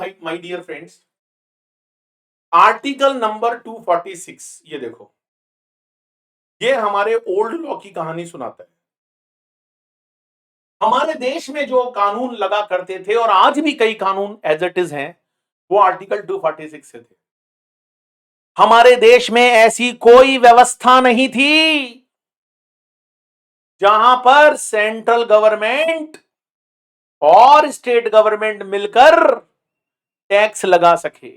भाई my dear friends, article number 246 ये देखो, ये हमारे ओल्ड लॉ की कहानी सुनाता है। हमारे देश में जो कानून लगा करते थे और आज भी कई कानून एज इट इज हैं, वो आर्टिकल 246 से थे। हमारे देश में ऐसी कोई व्यवस्था नहीं थी जहां पर सेंट्रल गवर्नमेंट और स्टेट गवर्नमेंट मिलकर टैक्स लगा सके।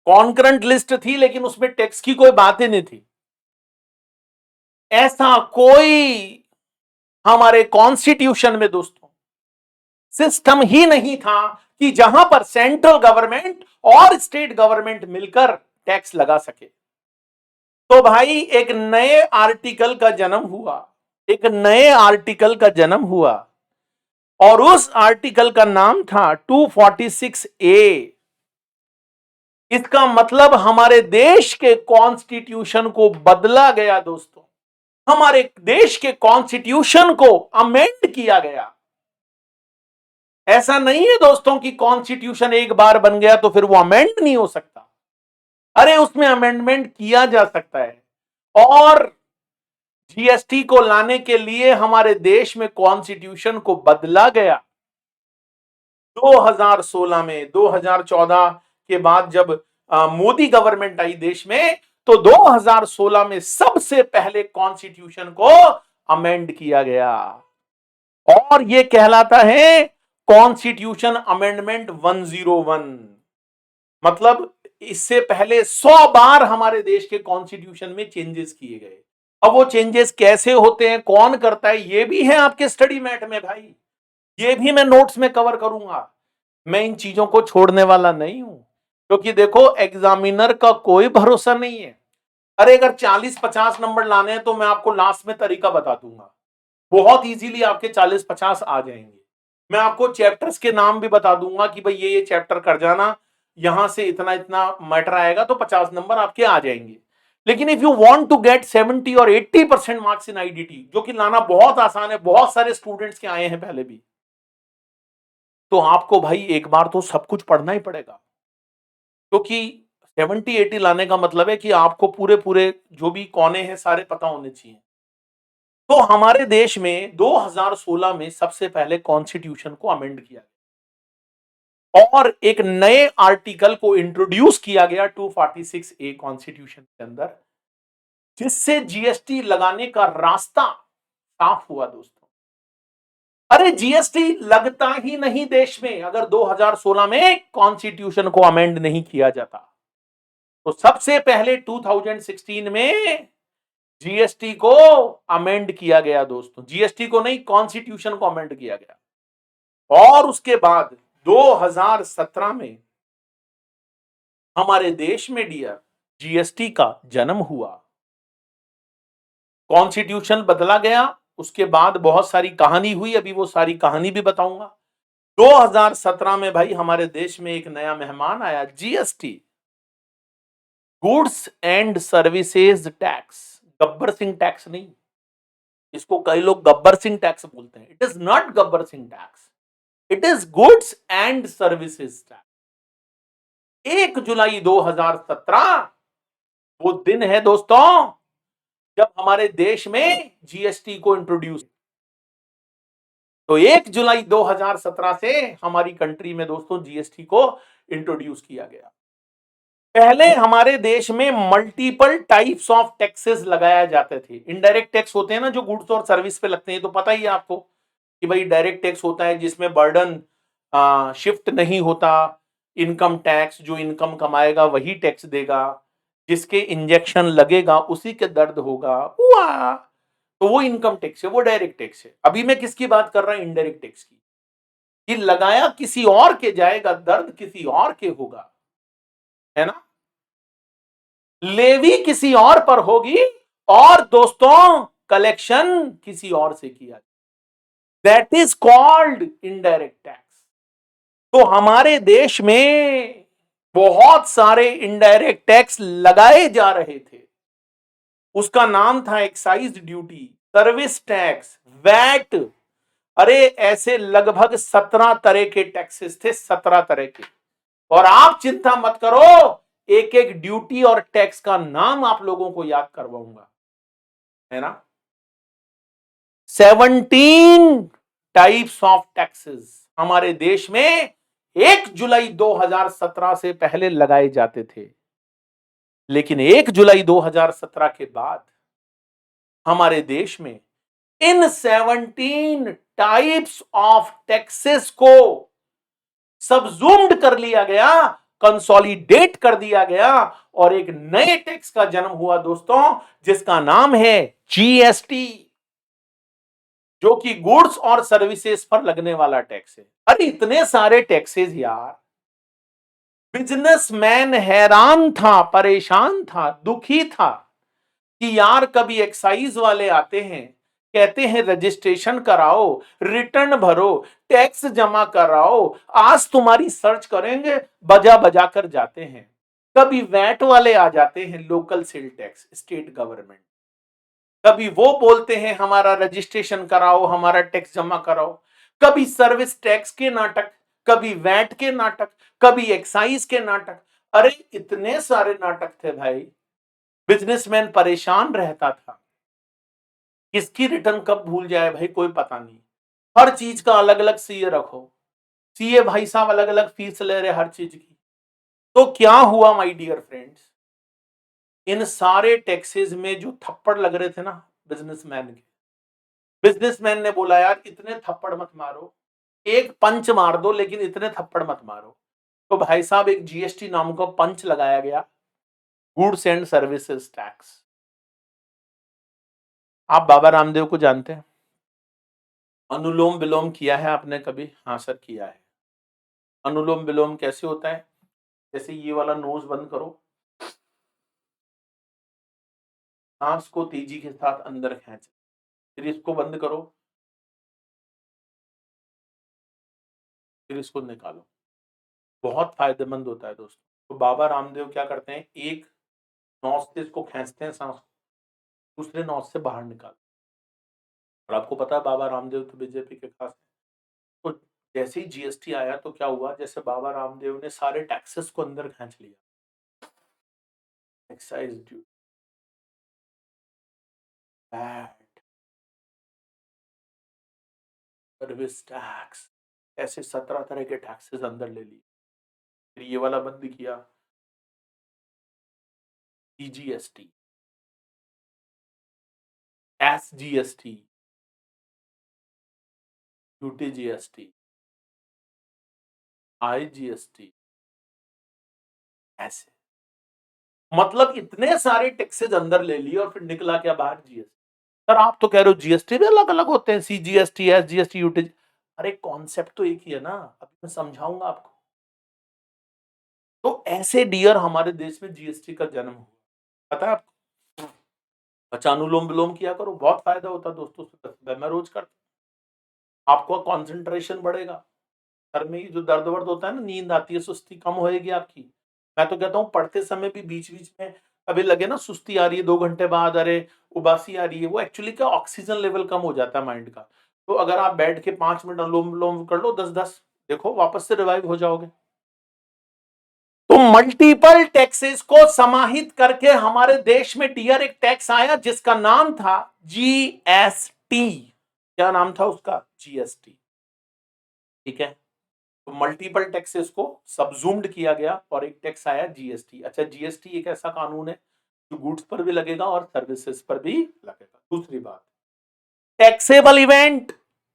कॉन्करेंट लिस्ट थी लेकिन उसमें टैक्स की कोई बात ही नहीं थी। ऐसा कोई हमारे कॉन्स्टिट्यूशन में दोस्तों सिस्टम ही नहीं था कि जहां पर सेंट्रल गवर्नमेंट और स्टेट गवर्नमेंट मिलकर टैक्स लगा सके। तो भाई एक नए आर्टिकल का जन्म हुआ, एक नए आर्टिकल का जन्म हुआ और उस आर्टिकल का नाम था 246A। इसका मतलब हमारे देश के कॉन्स्टिट्यूशन को बदला गया दोस्तों, हमारे देश के कॉन्स्टिट्यूशन को अमेंड किया गया। ऐसा नहीं है दोस्तों कि कॉन्स्टिट्यूशन एक बार बन गया तो फिर वो अमेंड नहीं हो सकता। अरे उसमें अमेंडमेंट किया जा सकता है। और जीएसटी को लाने के लिए हमारे देश में कॉन्स्टिट्यूशन को बदला गया 2016 में। 2014 के बाद जब मोदी गवर्नमेंट आई देश में, तो 2016 में सबसे पहले कॉन्स्टिट्यूशन को अमेंड किया गया और यह कहलाता है कॉन्स्टिट्यूशन अमेंडमेंट 101। मतलब इससे पहले 100 बार हमारे देश के कॉन्स्टिट्यूशन में चेंजेस किए गए। अब वो चेंजेस कैसे होते हैं, कौन करता है, ये भी है आपके स्टडी मैट में भाई, ये भी मैं नोट्स में कवर करूंगा। मैं इन चीजों को छोड़ने वाला नहीं हूं, क्योंकि देखो एग्जामिनर का कोई भरोसा नहीं है। अरे अगर 40-50 नंबर लाने हैं तो मैं आपको लास्ट में तरीका बता दूंगा, बहुत इजीली आपके 40-50 आ जाएंगे। मैं आपको चैप्टर्स के नाम भी बता दूंगा कि भाई ये चैप्टर कर जाना, यहां से इतना इतना मैटर आएगा तो 50 नंबर आपके आ जाएंगे। लेकिन if you want to get 70 और 80% मार्क्स इन आईडीटी, जो कि लाना बहुत आसान है, बहुत सारे स्टूडेंट्स के आए हैं पहले भी, तो आपको भाई एक बार तो सब कुछ पढ़ना ही पड़ेगा। क्योंकि 70-80 लाने का मतलब है कि आपको पूरे पूरे जो भी कोने हैं सारे पता होने चाहिए। तो हमारे देश में 2016 में सबसे पहले कॉन्स्टिट्यूशन को अमेंड किया गया और एक नए आर्टिकल को इंट्रोड्यूस किया गया 246A कॉन्स्टिट्यूशन के अंदर, जिससे जीएसटी लगाने का रास्ता साफ हुआ दोस्तों। अरे जीएसटी लगता ही नहीं देश में अगर 2016 में कॉन्स्टिट्यूशन को अमेंड नहीं किया जाता। तो सबसे पहले 2016 में जीएसटी को अमेंड किया गया दोस्तों, जीएसटी को नहीं, कॉन्स्टिट्यूशन को अमेंड किया गया। और उसके बाद 2017 में हमारे देश में डियर जीएसटी का जन्म हुआ, कॉन्स्टिट्यूशन बदला गया, उसके बाद बहुत सारी कहानी हुई, अभी वो सारी कहानी भी बताऊंगा। 2017 में भाई हमारे देश में एक नया मेहमान आया, GST, goods and services tax. Gabbar Singh tax नहीं, इसको कई लोग गब्बर सिंह टैक्स बोलते हैं। It is not Gabbar Singh tax, it is goods and services tax. 1 जुलाई 2017 वो दिन है दोस्तों जब हमारे देश में जीएसटी को इंट्रोड्यूस। तो 1 जुलाई 2017 से हमारी कंट्री में दोस्तों जीएसटी को इंट्रोड्यूस किया गया। पहले हमारे देश में मल्टीपल टाइप्स ऑफ टैक्सेस लगाया जाते थे। इनडायरेक्ट टैक्स होते हैं ना जो गुड्स और सर्विस पे लगते हैं, तो पता ही है आपको कि भाई डायरेक्ट टैक्स होता है जिसमें बर्डन शिफ्ट नहीं होता। इनकम टैक्स, जो इनकम कमाएगा वही टैक्स देगा, जिसके इंजेक्शन लगेगा उसी के दर्द होगा, तो वो इनकम टैक्स है, वो डायरेक्ट टैक्स है। अभी मैं किसकी बात कर रहा हूं, इनडायरेक्ट टैक्स की, कि लगाया किसी और के जाएगा, दर्द किसी और के होगा, है ना। लेवी किसी और पर होगी और दोस्तों कलेक्शन किसी और से किया, that is called indirect tax. तो हमारे देश में बहुत सारे इनडायरेक्ट टैक्स लगाए जा रहे थे। उसका नाम था excise duty, service tax, VAT. अरे ऐसे लगभग 17 तरह के टैक्सेस थे, 17 तरह के। और आप चिंता मत करो, एक एक ड्यूटी और टैक्स का नाम आप लोगों को याद करवाऊंगा, है ना। 17 टाइप्स ऑफ टैक्सेस हमारे देश में 1 जुलाई 2017 से पहले लगाए जाते थे, लेकिन 1 जुलाई 2017 के बाद हमारे देश में इन 17 टाइप्स ऑफ टैक्सेस को सबजूम्ड कर लिया गया, कंसोलिडेट कर दिया गया और एक नए टैक्स का जन्म हुआ दोस्तों, जिसका नाम है जीएसटी, जो कि गुड्स और सर्विसेज पर लगने वाला टैक्स है। अरे इतने सारे टैक्सेस यार, बिजनेसमैन हैरान था, परेशान था, दुखी था कि यार कभी एक्साइज वाले आते हैं, कहते हैं रजिस्ट्रेशन कराओ, रिटर्न भरो, टैक्स जमा कराओ, आज तुम्हारी सर्च करेंगे, बजा बजा कर जाते हैं। कभी वैट वाले आ जाते हैं, local sale tax, state government, कभी वो बोलते हैं हमारा रजिस्ट्रेशन कराओ, हमारा टैक्स जमा कराओ, कभी सर्विस टैक्स के नाटक, कभी वैट के नाटक, कभी एक्साइज के नाटक। अरे इतने सारे नाटक थे भाई, बिजनेसमैन परेशान रहता था, किसकी रिटर्न कब भूल जाए भाई कोई पता नहीं। हर चीज का अलग अलग सीए रखो, सीए भाई साहब अलग अलग फीस ले रहे हर चीज की। तो क्या हुआ माय डियर फ्रेंड्स, इन सारे टैक्सेस में जो थप्पड़ लग रहे थे ना बिजनेसमैन के, बिजनेसमैन ने बोला यार इतने थप्पड़ मत मारो, एक पंच मार दो लेकिन इतने थप्पड़ मत मारो। तो भाई साहब एक जीएसटी नाम का पंच लगाया गया, गुड्स एंड सर्विसेज टैक्स। आप बाबा रामदेव को जानते हैं? अनुलोम विलोम किया है आपने कभी? हाँ सर किया है। अनुलोम विलोम कैसे होता है? जैसे ये वाला नोज बंद करो, सांस को तेजी के साथ अंदर खींच, फिर इसको बंद करो, फिर इसको निकालो। बहुत फायदेमंद होता है दोस्तों। तो बाबा रामदेव क्या करते हैं, एक नौज से इसको खींचते हैं सांस, दूसरे नौज से बाहर निकाल। और आपको पता है बाबा रामदेव तो बीजेपी के खास हैं। तो जैसे ही जीएसटी आया तो क्या हुआ, जैसे बाबा रामदेव ने सारे टैक्सेस को अंदर खींच लिया, excise duty, VAT, service tax, ऐसे 17 तरह के टैक्सेस अंदर ले लिए। फिर ये वाला बंद किया, CGST, SGST, UT GST, IGST, ऐसे मतलब इतने सारे टैक्सेस अंदर ले लिए और फिर निकला क्या बाहर, जीएसटी। सर आप तो कह रहे हो जीएसटी भी अलग अलग होते हैं, सीजीएसटी, एसजीएसटी, यूटी। अरे कॉन्सेप्ट तो एक ही है ना, अभी मैं समझाऊंगा आपको। तो ऐसे डियर हमारे देश में जीएसटी का जन्म हुआ, पता है आपको? अच्छा अनुलोम विलोम किया करो, बहुत फायदा होता है दोस्तों, मैं रोज करता हूं। आपको कंसंट्रेशन बढ़ेगा, सर में जो दर्द वर्द होता है ना, नींद आती है, सुस्ती कम होएगी आपकी। मैं तो कहता हूँ पढ़ते समय भी बीच बीच में अभी लगे ना सुस्ती आ रही है 2 घंटे बाद, अरे उबासी आ रही है, वो एक्चुअली क्या ऑक्सीजन लेवल कम हो जाता है माइंड का। तो अगर आप बैठ के 5 मिनट अनुलोम विलोम कर लो, 10-10, देखो वापस से रिवाइव हो जाओगे। तो मल्टीपल टैक्सेस को समाहित करके हमारे देश में डियर एक टैक्स आया जिसका नाम था जीएसटी। क्या नाम था उसका? जीएसटी। ठीक है, तो मल्टीपल टैक्सेस को सबजूम्ड किया गया और एक टैक्स आया जीएसटी। अच्छा जीएसटी एक ऐसा कानून है जो गुड्स पर भी लगेगा और सर्विसेज पर भी लगेगा। दूसरी बात, टैक्सेबल इवेंट।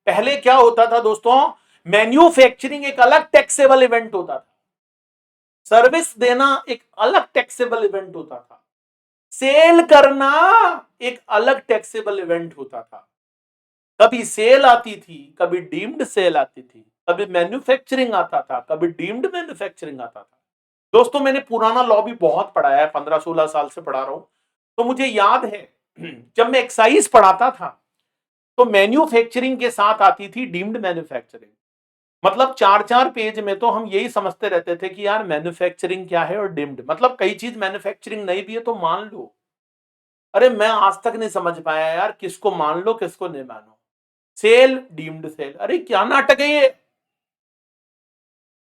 पहले क्या होता था दोस्तों, मैन्युफैक्चरिंग एक अलग टैक्सेबल इवेंट होता था, सर्विस देना एक अलग टैक्सेबल इवेंट होता था, सेल करना एक अलग टैक्सेबल इवेंट होता था। कभी सेल आती थी, कभी डीम्ड सेल आती थी, कभी मैन्युफैक्चरिंग आता था, कभी डीम्ड मैन्युफैक्चरिंग आता था। दोस्तों मैंने पुराना लॉ भी बहुत पढ़ाया है, 15-16 साल से पढ़ा रहा हूं, तो मुझे याद है जब मैं एक्साइज पढ़ाता था तो मैन्युफैक्चरिंग के साथ आती थी डीम्ड मैन्युफैक्चरिंग। मतलब 4-4 पेज में तो हम यही समझते रहते थे कि यार मैन्युफैक्चरिंग क्या है और डीम्ड, मतलब कई चीज मैन्युफैक्चरिंग नहीं भी है तो मान लो। अरे मैं आज तक नहीं समझ पाया यार किसको मान लो किसको नहीं मानो। सेल, डीम्ड सेल, अरे क्या नाटक है ये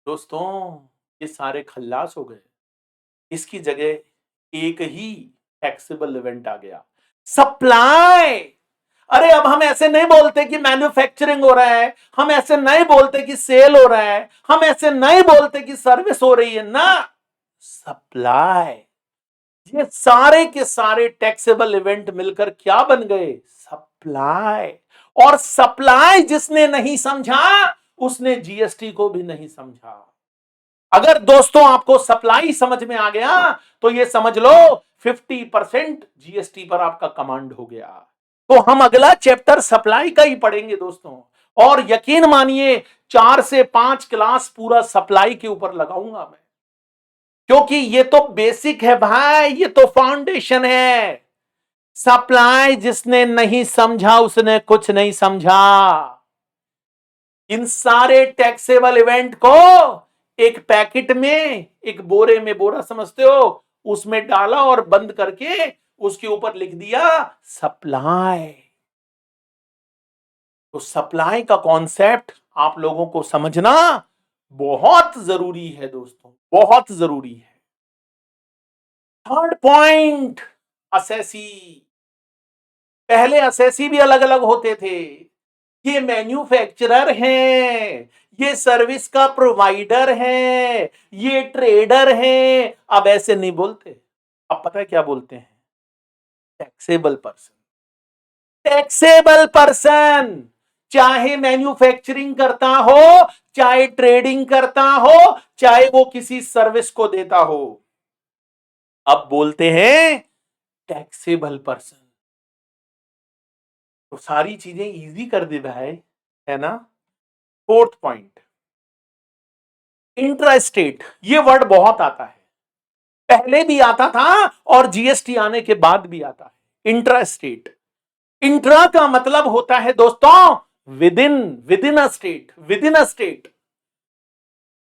दोस्तों। ये सारे खल्लास हो गए। इसकी जगह एक ही टैक्सेबल इवेंट आ गया, सप्लाई। अरे अब हम ऐसे नहीं बोलते कि मैन्युफैक्चरिंग हो रहा है, हम ऐसे नहीं बोलते कि सेल हो रहा है, हम ऐसे नहीं बोलते कि सर्विस हो रही है ना, सप्लाई। ये सारे के सारे टैक्सेबल इवेंट मिलकर क्या बन गए, सप्लाई। और सप्लाई जिसने नहीं समझा उसने जीएसटी को भी नहीं समझा। अगर दोस्तों आपको सप्लाई समझ में आ गया तो ये समझ लो 50% जीएसटी पर आपका कमांड हो गया। तो हम अगला चैप्टर सप्लाई का ही पढ़ेंगे दोस्तों, और यकीन मानिए 4 से 5 क्लास पूरा सप्लाई के ऊपर लगाऊंगा मैं, क्योंकि ये तो बेसिक है भाई, ये तो फाउंडेशन है। सप्लाई जिसने नहीं समझा उसने कुछ नहीं समझा। इन सारे टैक्सेबल इवेंट को एक पैकेट में, एक बोरे में, बोरा समझते हो, उसमें डाला और बंद करके उसके ऊपर लिख दिया सप्लाई। तो सप्लाई का कॉन्सेप्ट आप लोगों को समझना बहुत जरूरी है दोस्तों, बहुत जरूरी है। Third point, assessee. पहले असेसी भी अलग अलग होते थे, ये मैन्युफैक्चरर हैं, ये सर्विस का प्रोवाइडर है, ये ट्रेडर है। अब ऐसे नहीं बोलते, अब पता है क्या बोलते हैं, टैक्सेबल पर्सन। टैक्सेबल पर्सन चाहे मैन्युफैक्चरिंग करता हो, चाहे ट्रेडिंग करता हो, चाहे वो किसी सर्विस को देता हो, अब बोलते हैं टैक्सेबल पर्सन। तो सारी चीजें इजी कर दे भाई, है ना। Fourth point, intra state. ये वर्ड बहुत आता है, पहले भी आता था और जीएसटी आने के बाद भी आता है। इंट्रा स्टेट, इंट्रा का मतलब होता है दोस्तों with in, with in a state, with in a state.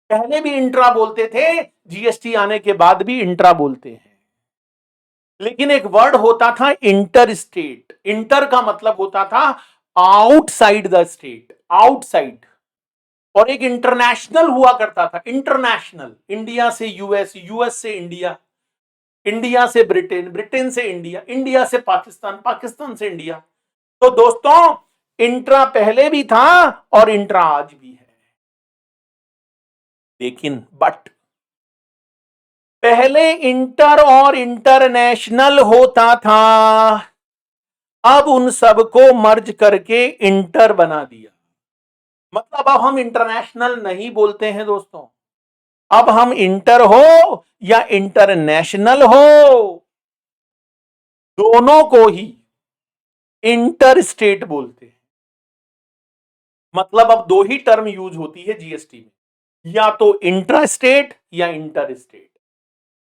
पहले भी इंट्रा बोलते थे, जीएसटी आने के बाद भी इंट्रा बोलते हैं। लेकिन एक वर्ड होता था इंटर स्टेट। इंटर का मतलब होता था आउटसाइड द स्टेट, आउटसाइड। और एक इंटरनेशनल हुआ करता था, इंटरनेशनल, इंडिया से यूएस, यूएस से इंडिया, इंडिया से ब्रिटेन, ब्रिटेन से इंडिया, इंडिया से पाकिस्तान, पाकिस्तान से इंडिया। तो दोस्तों इंट्रा पहले भी था और इंट्रा आज भी है। लेकिन बट पहले इंटर और इंटरनेशनल होता था, अब उन सबको मर्ज करके इंटर बना दिया। मतलब अब हम इंटरनेशनल नहीं बोलते हैं दोस्तों, अब हम इंटर हो या इंटरनेशनल हो, दोनों को ही इंटर स्टेट बोलते हैं। मतलब अब दो ही टर्म यूज होती है जीएसटी में, या तो इंट्रा स्टेट या इंटर स्टेट।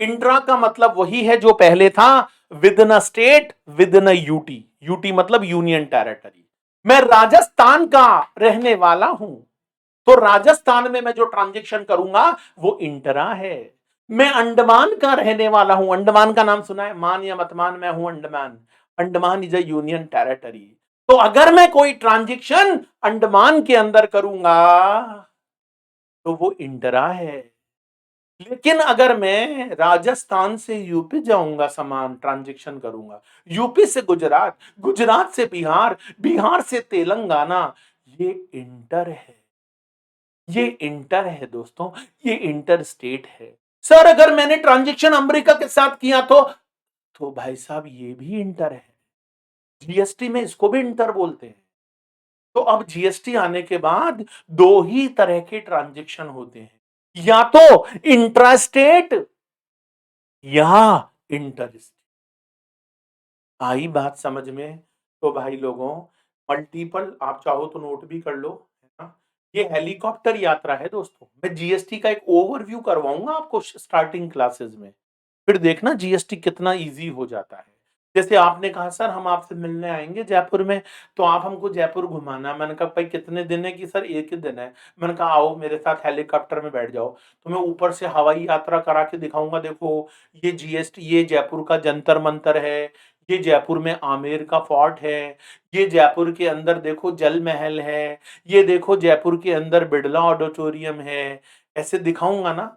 इंट्रा का मतलब वही है जो पहले था, with in a state, with in a UT. UT मतलब यूनियन टेरिटरी। मैं राजस्थान का रहने वाला हूं, तो राजस्थान में मैं जो ट्रांजेक्शन करूंगा वो इंट्रा है। मैं अंडमान का रहने वाला हूं, अंडमान का नाम सुना है, मान या मत मान, मैं हूं Andaman. Andaman is a union territory. तो अगर मैं कोई ट्रांजेक्शन अंडमान के अंदर करूंगा तो वो इंट्रा है। लेकिन अगर मैं राजस्थान से यूपी जाऊंगा, सामान ट्रांजेक्शन करूंगा, यूपी से गुजरात, गुजरात से बिहार, बिहार से तेलंगाना, ये इंटर है, ये इंटर है दोस्तों, ये इंटर स्टेट है। सर अगर मैंने ट्रांजेक्शन अमेरिका के साथ किया तो भाई साहब ये भी इंटर है। जीएसटी में इसको भी इंटर बोलते हैं। तो अब जीएसटी आने के बाद दो ही तरह के ट्रांजेक्शन होते हैं, या तो इंट्रा स्टेट या इंटर स्टेट। आई बात समझ में। तो भाई लोगों, मल्टीपल, आप चाहो तो नोट भी कर लो, है ना। ये हेलीकॉप्टर यात्रा है दोस्तों। मैं जीएसटी का एक ओवरव्यू करवाऊंगा आपको स्टार्टिंग क्लासेस में, फिर देखना जीएसटी कितना इजी हो जाता है। जैसे आपने कहा सर हम आपसे मिलने आएंगे जयपुर में, तो आप हमको जयपुर घुमाना। मैंने कहा भाई कितने दिन है, कि सर एक ही दिन है। मैंने कहा आओ मेरे साथ हेलीकॉप्टर में बैठ जाओ, तो मैं ऊपर से हवाई यात्रा करा के दिखाऊंगा। देखो ये जीएसटी, ये जयपुर का जंतर मंतर है, ये जयपुर में आमेर का फोर्ट है, ये जयपुर के अंदर देखो जल महल है, ये देखो जयपुर के अंदर बिड़ला ऑडिटोरियम है। ऐसे दिखाऊंगा ना,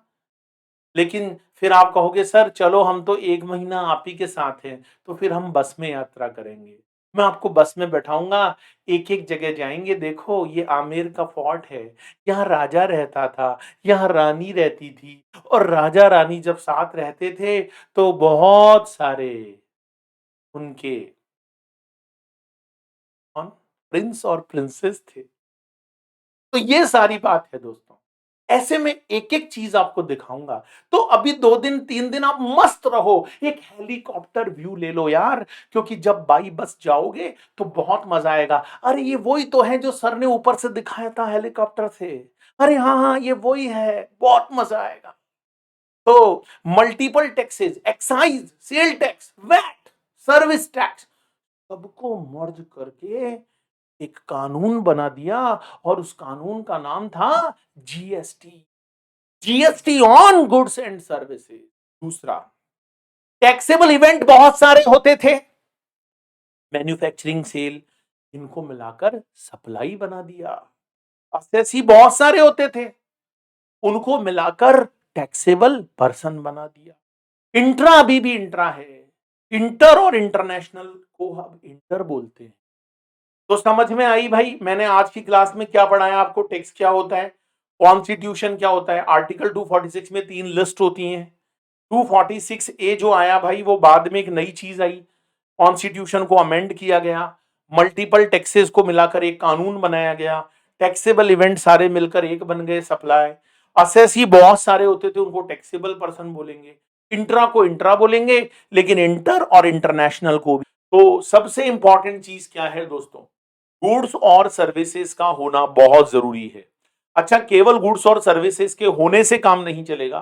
लेकिन फिर आप कहोगे सर चलो हम तो 1 महीना आप ही के साथ हैं, तो फिर हम बस में यात्रा करेंगे। मैं आपको बस में बैठाऊँगा, एक-एक जगह जाएँगे, देखो ये आमेर का फोर्ट है, यहाँ राजा रहता था, यहाँ रानी रहती थी और राजा-रानी जब साथ रहते थे, तो बहुत सारे उनके कौन प्रिंस और प्रिंसेस थे। तो ये सारी बात है दोस्तों। ऐसे में एक-एक चीज़ आपको दिखाऊँगा। तो अभी 2 दिन 3 दिन आप मस्त रहो। एक हेलीकॉप्टर व्यू ले लो यार, क्योंकि जब बाई बस जाओगे तो बहुत मज़ा आएगा। अरे ये वही तो है जो सर ने ऊपर से दिखाया था हेलीकॉप्टर से। अरे हाँ, हाँ, ये वही है। बहुत मज़ा आएगा। तो multiple taxes, excise, sale tax, VAT, service tax सबको मर्ज करके एक कानून बना दिया और उस कानून का नाम था GST. GST on goods and services. दूसरा, टैक्सेबल इवेंट बहुत सारे होते थे, मैन्युफैक्चरिंग, सेल, इनको मिलाकर सप्लाई बना दिया। असेसी बहुत सारे होते थे, उनको मिलाकर टैक्सेबल पर्सन बना दिया। इंट्रा अभी भी इंट्रा है, इंटर और इंटरनेशनल को हम इंटर बोलते हैं। तो समझ में आई भाई, मैंने आज की क्लास में क्या पढ़ाया आपको, टैक्स क्या होता है, कॉन्स्टिट्यूशन क्या होता है। आर्टिकल 246 में 3 लिस्ट होती हैं। 246 ए जो आया भाई वो बाद में एक नई चीज आई, कॉन्स्टिट्यूशन को अमेंड किया गया, मल्टीपल टैक्सेस को मिलाकर एक कानून बनाया गया, टैक्सेबल इवेंट सारे मिलकर एक बन गए, सप्लाई। असेसी बहुत सारे होते थे, उनको टैक्सेबल पर्सन बोलेंगे, इंट्रा को इंट्रा बोलेंगे, लेकिन इंटर और इंटरनेशनल को भी। तो सबसे इंपॉर्टेंट चीज क्या है दोस्तों, गुड्स और सर्विसेज का होना बहुत जरूरी है। अच्छा, केवल गुड्स और सर्विसेज के होने से काम नहीं चलेगा,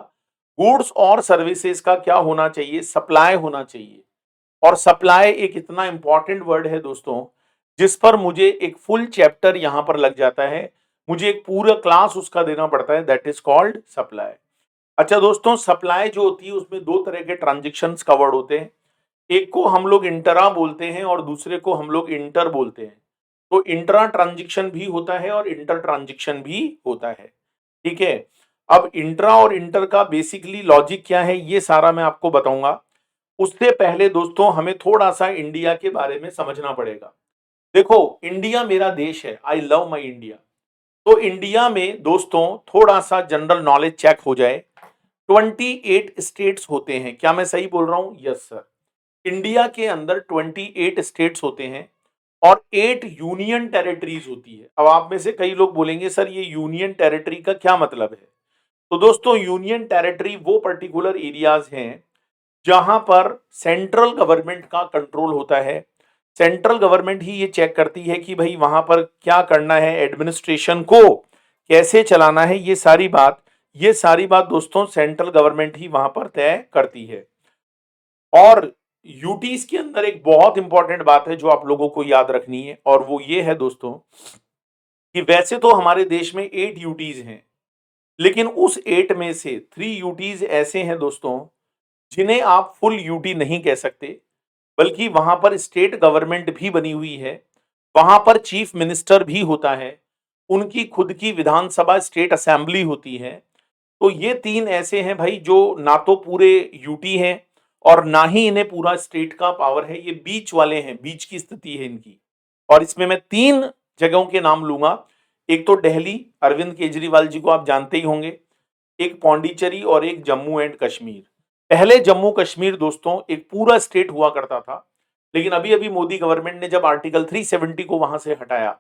गुड्स और सर्विसेज का क्या होना चाहिए, सप्लाई होना चाहिए। और सप्लाई एक इतना इंपॉर्टेंट वर्ड है दोस्तों, जिस पर मुझे एक फुल चैप्टर यहां पर लग जाता है, मुझे एक पूरा क्लास उसका देना पड़ता है, दैट इज कॉल्ड सप्लाई। अच्छा दोस्तों, सप्लाई जो होती है उसमें दो तरह के ट्रांजेक्शन्स कवर्ड होते हैं, एक को हम लोग इंटरा बोलते हैं और दूसरे को हम लोग इंटर बोलते हैं। तो इंट्रा ट्रांजेक्शन भी होता है और इंटर ट्रांजेक्शन भी होता है, ठीक है। अब इंट्रा और इंटर का बेसिकली लॉजिक क्या है ये सारा मैं आपको बताऊंगा। उससे पहले दोस्तों हमें थोड़ा सा इंडिया के बारे में समझना पड़ेगा। देखो, इंडिया मेरा देश है, आई लव माई इंडिया। तो इंडिया में दोस्तों थोड़ा सा जनरल नॉलेज चेक हो जाए। 28 स्टेट्स होते हैं, क्या मैं सही बोल रहा हूं? Yes sir. इंडिया के अंदर 28 स्टेट्स होते हैं और 8 यूनियन टेरिटरीज होती है। अब आप में से कई लोग बोलेंगे सर ये यूनियन टेरिटरी का क्या मतलब है? तो दोस्तों यूनियन टेरिटरी वो पर्टिकुलर एरियाज हैं जहां पर सेंट्रल गवर्नमेंट का कंट्रोल होता है। सेंट्रल गवर्नमेंट ही ये चेक करती है कि भाई वहां पर क्या करना है, एडमिनिस्ट्रेशन को कैसे चलाना है, ये सारी बात दोस्तों सेंट्रल गवर्नमेंट ही वहां पर तय करती है। और यूटीज के अंदर एक बहुत इंपॉर्टेंट बात है जो आप लोगों को याद रखनी है, और वो ये है दोस्तों कि वैसे तो हमारे देश में 8 यूटीज हैं, लेकिन उस 8 में से 3 यूटीज ऐसे हैं दोस्तों जिन्हें आप फुल यूटी नहीं कह सकते, बल्कि वहां पर स्टेट गवर्नमेंट भी बनी हुई है, वहां पर चीफ मिनिस्टर भी होता है, उनकी खुद की विधानसभा स्टेट असेंबली होती है। तो ये 3 ऐसे हैं भाई जो ना तो पूरे यूटी हैं और ना ही इन्हें पूरा स्टेट का पावर है, ये बीच वाले हैं, बीच की स्थिति है इनकी। और इसमें मैं 3 जगहों के नाम लूंगा। एक तो दिल्ली, अरविंद केजरीवाल जी को आप जानते ही होंगे, एक पौंडीचेरी और एक जम्मू एंड कश्मीर। पहले जम्मू कश्मीर दोस्तों एक पूरा स्टेट हुआ करता था, लेकिन अभी अभी मोदी गवर्नमेंट ने जब आर्टिकल 370 को वहां से हटाया,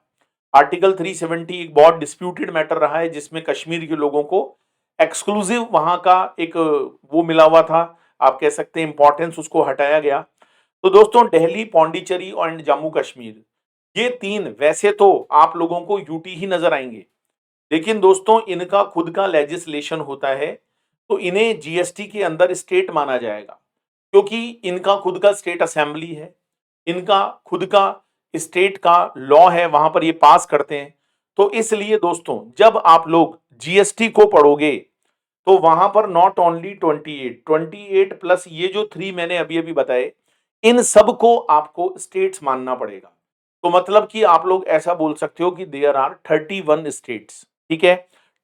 आर्टिकल 370 एक बहुत डिस्प्यूटेड मैटर रहा है जिसमें कश्मीर के लोगों को एक्सक्लूसिव वहां का एक वो मिला हुआ था, आप कह सकते हैं इंपॉर्टेंस, उसको हटाया गया। तो दोस्तों दिल्ली, पौंडीचेरी और जम्मू कश्मीर, ये 3 वैसे तो आप लोगों को यूटी ही नजर आएंगे, लेकिन दोस्तों इनका खुद का लेजिस्लेशन होता है, तो इन्हें जीएसटी के अंदर स्टेट माना जाएगा, क्योंकि इनका खुद का स्टेट असेंबली है, इनका खुद का स्टेट का लॉ है, वहां पर ये पास करते हैं। तो इसलिए दोस्तों जब आप लोग जीएसटी को पढ़ोगे तो वहां पर नॉट ओनली 28 प्लस ये जो 3 मैंने अभी अभी बताए, इन सब को आपको स्टेट्स मानना पड़ेगा। तो मतलब कि आप लोग ऐसा बोल सकते हो कि देयर आर 31 स्टेट्स, ठीक है,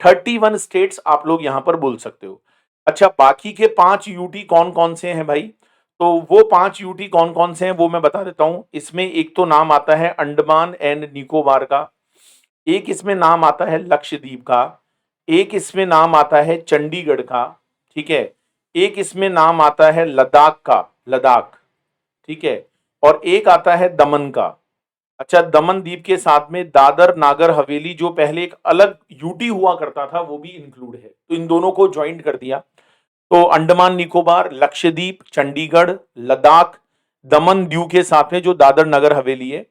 31 स्टेट्स आप लोग यहां पर बोल सकते हो। अच्छा, बाकी के 5 यूटी कौन कौन से हैं भाई? तो वो 5 यूटी कौन कौन से हैं वो मैं बता देता हूं। इसमें एक तो नाम आता है अंडमान एंड निकोबार का, एक इसमें नाम आता है लक्षद्वीप का, एक इसमें नाम आता है चंडीगढ़ का, ठीक है, एक इसमें नाम आता है लद्दाख का, लद्दाख, ठीक है, और एक आता है दमन का। अच्छा, दमन द्वीप के साथ में दादर नागर हवेली जो पहले एक अलग यूटी हुआ करता था वो भी इंक्लूड है, तो इन दोनों को ज्वाइंट कर दिया। तो अंडमान निकोबार, लक्षद्वीप, चंडीगढ़, लद्दाख, दमन दीव के साथ में जो दादर नगर हवेली है,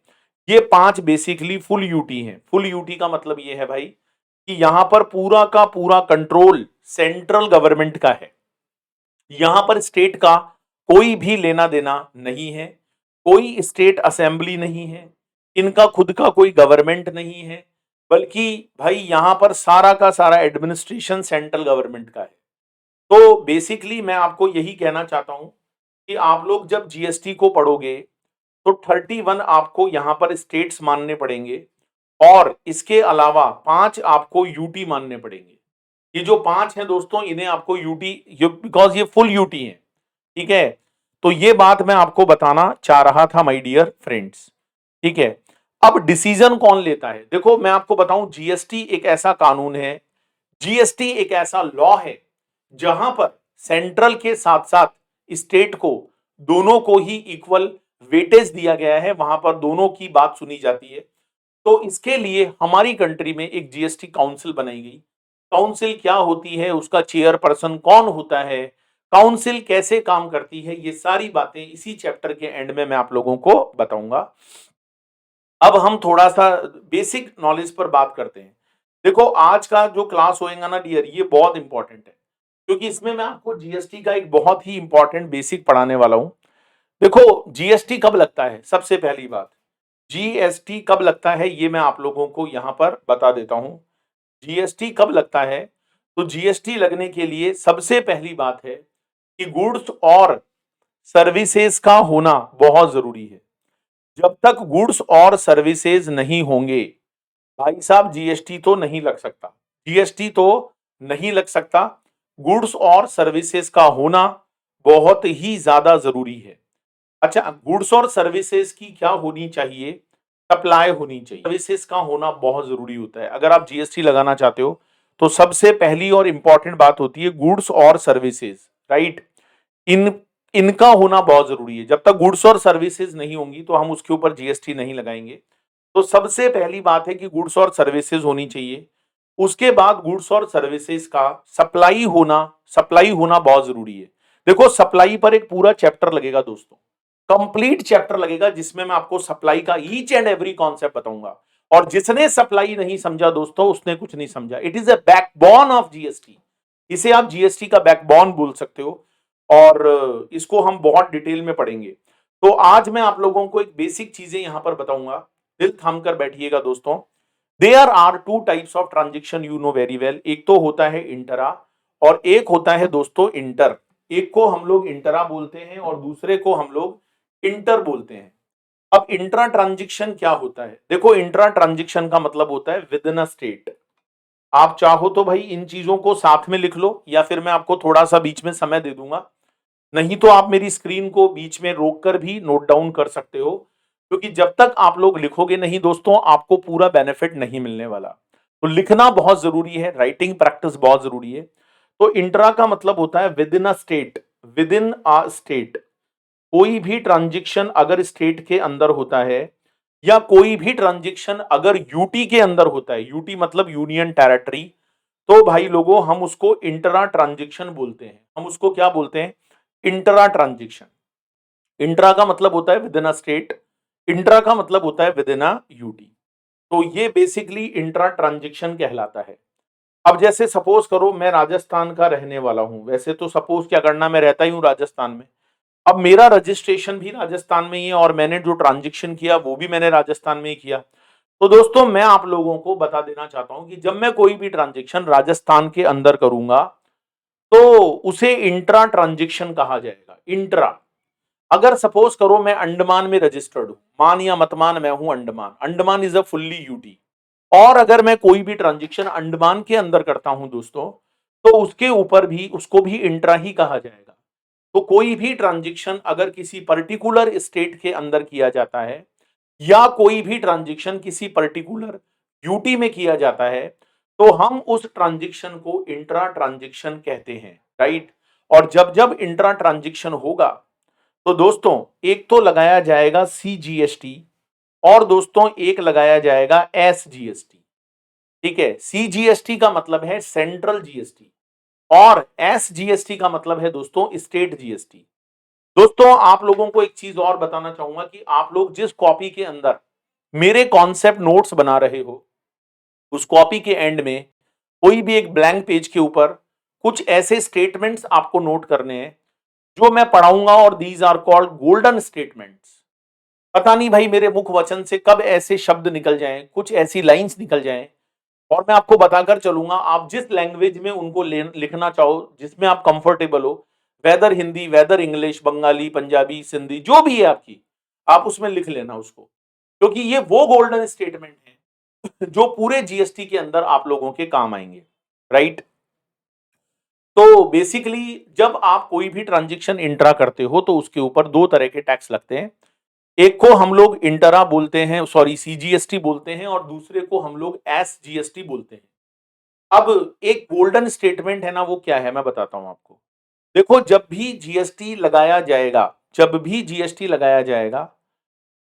ये 5 बेसिकली फुल यूटी हैं। फुल यूटी का मतलब ये है भाई कि यहां पर पूरा का पूरा कंट्रोल सेंट्रल गवर्नमेंट का है। यहां पर स्टेट का कोई भी लेना देना नहीं है, कोई स्टेट असेंबली नहीं है, इनका खुद का कोई गवर्नमेंट नहीं है, बल्कि भाई यहां पर सारा का सारा एडमिनिस्ट्रेशन सेंट्रल गवर्नमेंट का है। तो बेसिकली मैं आपको यही कहना चाहता हूं कि आप लोग जब जीएसटी को पढ़ोगे तो 31 आपको यहां पर स्टेट्स मानने पड़ेंगे और इसके अलावा 5 आपको यूटी मानने पड़ेंगे। ये जो 5 हैं दोस्तों, इन्हें आपको यूटी, बिकॉज ये फुल यूटी हैं, ठीक है। तो ये बात मैं आपको बताना चाह रहा था माय डियर फ्रेंड्स, ठीक है। अब डिसीजन कौन लेता है? देखो मैं आपको बताऊं, जीएसटी एक ऐसा कानून है, जीएसटी एक ऐसा लॉ है जहां पर सेंट्रल के साथ साथ स्टेट को, दोनों को ही इक्वल वेटेज दिया गया है, वहां पर दोनों की बात सुनी जाती है। तो इसके लिए हमारी कंट्री में एक जीएसटी काउंसिल बनाई गई। काउंसिल क्या होती है, उसका चेयरपर्सन कौन होता है, काउंसिल कैसे काम करती है, ये सारी बातें इसी चैप्टर के एंड में मैं आप लोगों को बताऊंगा। अब हम थोड़ा सा बेसिक नॉलेज पर बात करते हैं। देखो आज का जो क्लास होएगा ना डियर, ये बहुत इंपॉर्टेंट है, क्योंकि इसमें मैं आपको जीएसटी का एक बहुत ही इंपॉर्टेंट बेसिक पढ़ाने वाला हूं। देखो जीएसटी कब लगता है, सबसे पहली बात, जीएसटी कब लगता है ये मैं आप लोगों को यहां पर बता देता हूं। जीएसटी कब लगता है? तो जीएसटी लगने के लिए सबसे पहली बात है कि गुड्स और सर्विसेज का होना बहुत जरूरी है। जब तक गुड्स और सर्विसेज नहीं होंगे भाई साहब, जीएसटी तो नहीं लग सकता, जीएसटी तो नहीं लग सकता। गुड्स और सर्विसेज का होना बहुत ही ज्यादा जरूरी है। अच्छा, गुड्स और सर्विसेज की क्या होनी चाहिए? सप्लाई होनी चाहिए। सर्विसेज का होना बहुत जरूरी होता है। अगर आप जीएसटी लगाना चाहते हो तो सबसे पहली और इंपॉर्टेंट बात होती है गुड्स और सर्विसेज, राइट। इन इनका होना बहुत जरूरी है। जब तक गुड्स और सर्विसेज नहीं होंगी तो हम उसके ऊपर जीएसटी नहीं लगाएंगे। तो सबसे पहली बात है कि गुड्स और सर्विसेज होनी चाहिए। उसके बाद गुड्स और सर्विसेज का सप्लाई होना बहुत जरूरी है। देखो सप्लाई पर एक पूरा चैप्टर लगेगा दोस्तों, कंप्लीट चैप्टर लगेगा, जिसमें मैं आपको सप्लाई का ईच एंड एवरी कॉन्सेप्ट बताऊंगा। और जिसने सप्लाई नहीं समझा दोस्तों, उसने कुछ नहीं समझा। It is a backbone of GST, इसे आप जीएसटी का बैकबोन बोल सकते हो, और इसको हम बहुत डिटेल में पढ़ेंगे। तो आज मैं आप लोगों को एक बेसिक चीजें यहां पर बताऊंगा, दिल थाम कर बैठिएगा दोस्तों। There are two types of transaction, you know very well. एक तो होता है इंटरा और एक होता है दोस्तों इंटर। एक को हम लोग इंटरा बोलते हैं और दूसरे को हम लोग इंटर बोलते हैं। अब इंट्रा ट्रांजेक्शन क्या होता है? देखो इंट्रा ट्रांजेक्शन का मतलब होता है विद इन अ स्टेट। आप चाहो तो भाई इन चीजों को साथ में लिख लो, या फिर मैं आपको थोड़ा सा बीच में समय दे दूंगा, नहीं तो आप मेरी स्क्रीन को बीच में रोककर भी नोट डाउन कर सकते हो, क्योंकि जब तक आप लोग लिखोगे नहीं दोस्तों, आपको पूरा बेनिफिट नहीं मिलने वाला। तो लिखना बहुत जरूरी है, राइटिंग प्रैक्टिस बहुत जरूरी है। तो इंट्रा का मतलब होता है with in a state, with in a state. कोई भी ट्रांजेक्शन अगर स्टेट के अंदर होता है, या कोई भी ट्रांजेक्शन अगर यूटी के अंदर होता है, यूटी मतलब यूनियन टेरिटरी, तो भाई लोगों हम उसको इंट्रा ट्रांजेक्शन बोलते हैं। हम उसको क्या बोलते हैं? Intra transaction. इंट्रा का मतलब होता है with in a state, intra का मतलब होता है विद इन अ यूटी। तो ये बेसिकली इंट्रा ट्रांजेक्शन कहलाता है। अब जैसे सपोज करो मैं राजस्थान का रहने वाला हूं, वैसे तो सपोज क्या करना, मैं रहता ही हूं राजस्थान में। अब मेरा रजिस्ट्रेशन भी राजस्थान में ही है और मैंने जो ट्रांजेक्शन किया वो भी मैंने राजस्थान में ही किया। तो दोस्तों मैं आप लोगों को बता देना चाहता हूं कि जब मैं कोई भी ट्रांजेक्शन राजस्थान के अंदर करूंगा तो उसे इंट्रा ट्रांजेक्शन कहा जाएगा। इंट्रा। अगर सपोज करो मैं अंडमान में रजिस्टर्ड हूं, मान या मत मान मैं हूं Andaman, Andaman is a fully UT, और अगर मैं कोई भी ट्रांजेक्शन अंडमान के अंदर करता हूं दोस्तों, तो उसके ऊपर भी उसको भी इंट्रा ही कहा जाएगा। तो कोई भी ट्रांजैक्शन अगर किसी पर्टिकुलर स्टेट के अंदर किया जाता है या कोई भी ट्रांजैक्शन किसी पर्टिकुलर यूटी में किया जाता है तो हम उस ट्रांजैक्शन को इंट्रा ट्रांजैक्शन कहते हैं, राइट। और जब जब इंट्रा ट्रांजैक्शन होगा तो दोस्तों एक तो लगाया जाएगा सीजीएसटी और दोस्तों एक लगाया जाएगा एसजीएसटी। ठीक है, सीजीएसटी का मतलब है सेंट्रल जीएसटी और एसजीएसटी का मतलब है दोस्तों स्टेट जीएसटी। दोस्तों आप लोगों को एक चीज और बताना चाहूंगा कि आप लोग जिस कॉपी के अंदर मेरे कॉन्सेप्ट नोट्स बना रहे हो उस कॉपी के एंड में कोई भी एक ब्लैंक पेज के ऊपर कुछ ऐसे स्टेटमेंट्स आपको नोट करने हैं जो मैं पढ़ाऊंगा और these are called golden statements. पता नहीं भाई मेरे मुख वचन से कब ऐसे शब्द निकल जाएं, कुछ ऐसी लाइंस निकल जाएं और मैं आपको बताकर चलूंगा, आप जिस लैंग्वेज में उनको लिखना चाहो जिसमें आप कंफर्टेबल हो, whether Hindi, whether English, Bengali, Punjabi, Sindhi, जो भी है आपकी, आप उसमें लिख लेना उसको, क्योंकि ये वो गोल्डन स्टेटमेंट है जो पूरे जीएसटी के अंदर आप लोगों के काम आएंगे, राइट। तो बेसिकली जब आप कोई भी ट्रांजैक्शन इंट्रा करते हो तो उसके ऊपर दो तरह के टैक्स लगते हैं। एक को हम लोग इंटरा बोलते हैं, सॉरी सीजीएसटी बोलते हैं, और दूसरे को हम लोग एसजीएसटी बोलते हैं। अब एक गोल्डन स्टेटमेंट है ना, वो क्या है मैं बताता हूं आपको। देखो जब भी जीएसटी लगाया जाएगा, जब भी जीएसटी लगाया जाएगा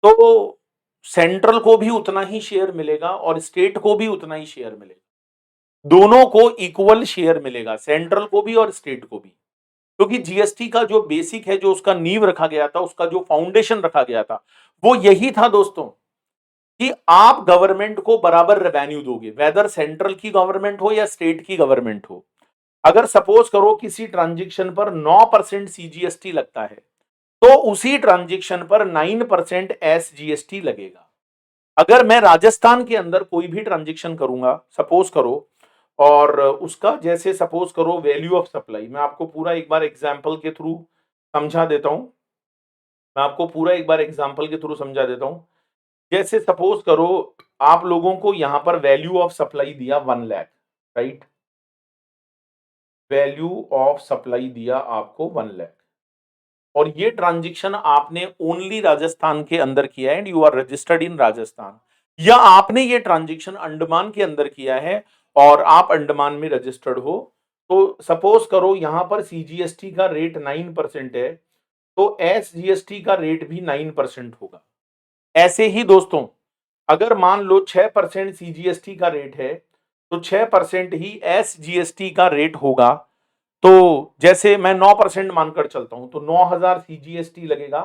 तो सेंट्रल को भी उतना ही शेयर मिलेगा और स्टेट को भी उतना ही शेयर मिलेगा। दोनों को इक्वल शेयर मिलेगा, सेंट्रल को भी और स्टेट को भी, क्योंकि जीएसटी का जो बेसिक है, जो उसका नींव रखा गया था, उसका जो फाउंडेशन रखा गया था, वो यही था दोस्तों कि आप गवर्नमेंट को बराबर रेवेन्यू दोगे, वेदर सेंट्रल की गवर्नमेंट हो या स्टेट की गवर्नमेंट हो। अगर सपोज करो किसी ट्रांजैक्शन पर 9% सीजीएसटी लगता है तो उसी ट्रांजैक्शन पर 9% एसजीएसटी लगेगा। अगर मैं राजस्थान के अंदर कोई भी ट्रांजैक्शन करूंगा, सपोज करो, और उसका जैसे सपोज करो वैल्यू ऑफ सप्लाई, मैं आपको पूरा एक बार एग्जांपल के थ्रू समझा देता हूं, मैं आपको पूरा एक बार एग्जांपल के थ्रू समझा देता हूं। जैसे सपोज करो आप लोगों को यहां पर वैल्यू ऑफ सप्लाई दिया 1 lakh, right, value of supply दिया आपको 1 लाख और ये ट्रांजैक्शन आपने ओनली राजस्थान के अंदर किया है and you are registered in Rajasthan, या आपने ये ट्रांजैक्शन अंडमान के अंदर किया है और आप अंडमान में रजिस्टर्ड हो, तो सपोज करो यहां पर सीजीएसटी का रेट 9% है तो एसजीएसटी का रेट भी 9% होगा। ऐसे ही दोस्तों अगर मान लो 6% सीजीएसटी का रेट है तो 6% ही एसजीएसटी का रेट होगा। तो जैसे मैं 9% मानकर चलता हूं तो 9,000 सीजीएसटी लगेगा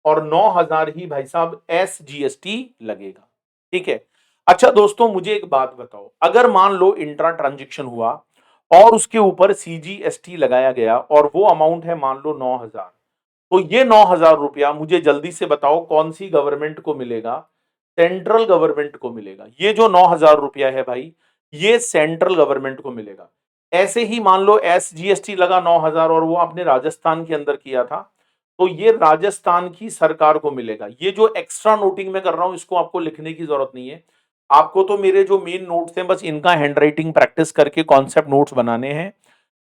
और 9,000 ही भाई साहब एसजीएसटी लगेगा। ठीक है। अच्छा दोस्तों मुझे एक बात बताओ, अगर मान लो इंट्रा ट्रांजैक्शन हुआ और उसके ऊपर सीजीएसटी लगाया गया और वो अमाउंट है मान लो 9,000, तो ये 9,000 रुपया मुझे जल्दी से बताओ कौन सी गवर्नमेंट को मिलेगा? सेंट्रल गवर्नमेंट को मिलेगा। ये जो 9,000 रुपया है भाई, ये सेंट्रल गवर्नमेंट को मिलेगा। ऐसे ही मान लो एसजीएसटी लगा 9,000 और वो आपने राजस्थान के अंदर किया था, तो ये राजस्थान की सरकार को मिलेगा। ये जो एक्स्ट्रा नोटिंग में कर रहा हूं इसको आपको लिखने की जरूरत नहीं है, आपको तो मेरे जो मेन नोट्स हैं बस इनका हैंडराइटिंग प्रैक्टिस करके कॉन्सेप्ट नोट्स बनाने हैं।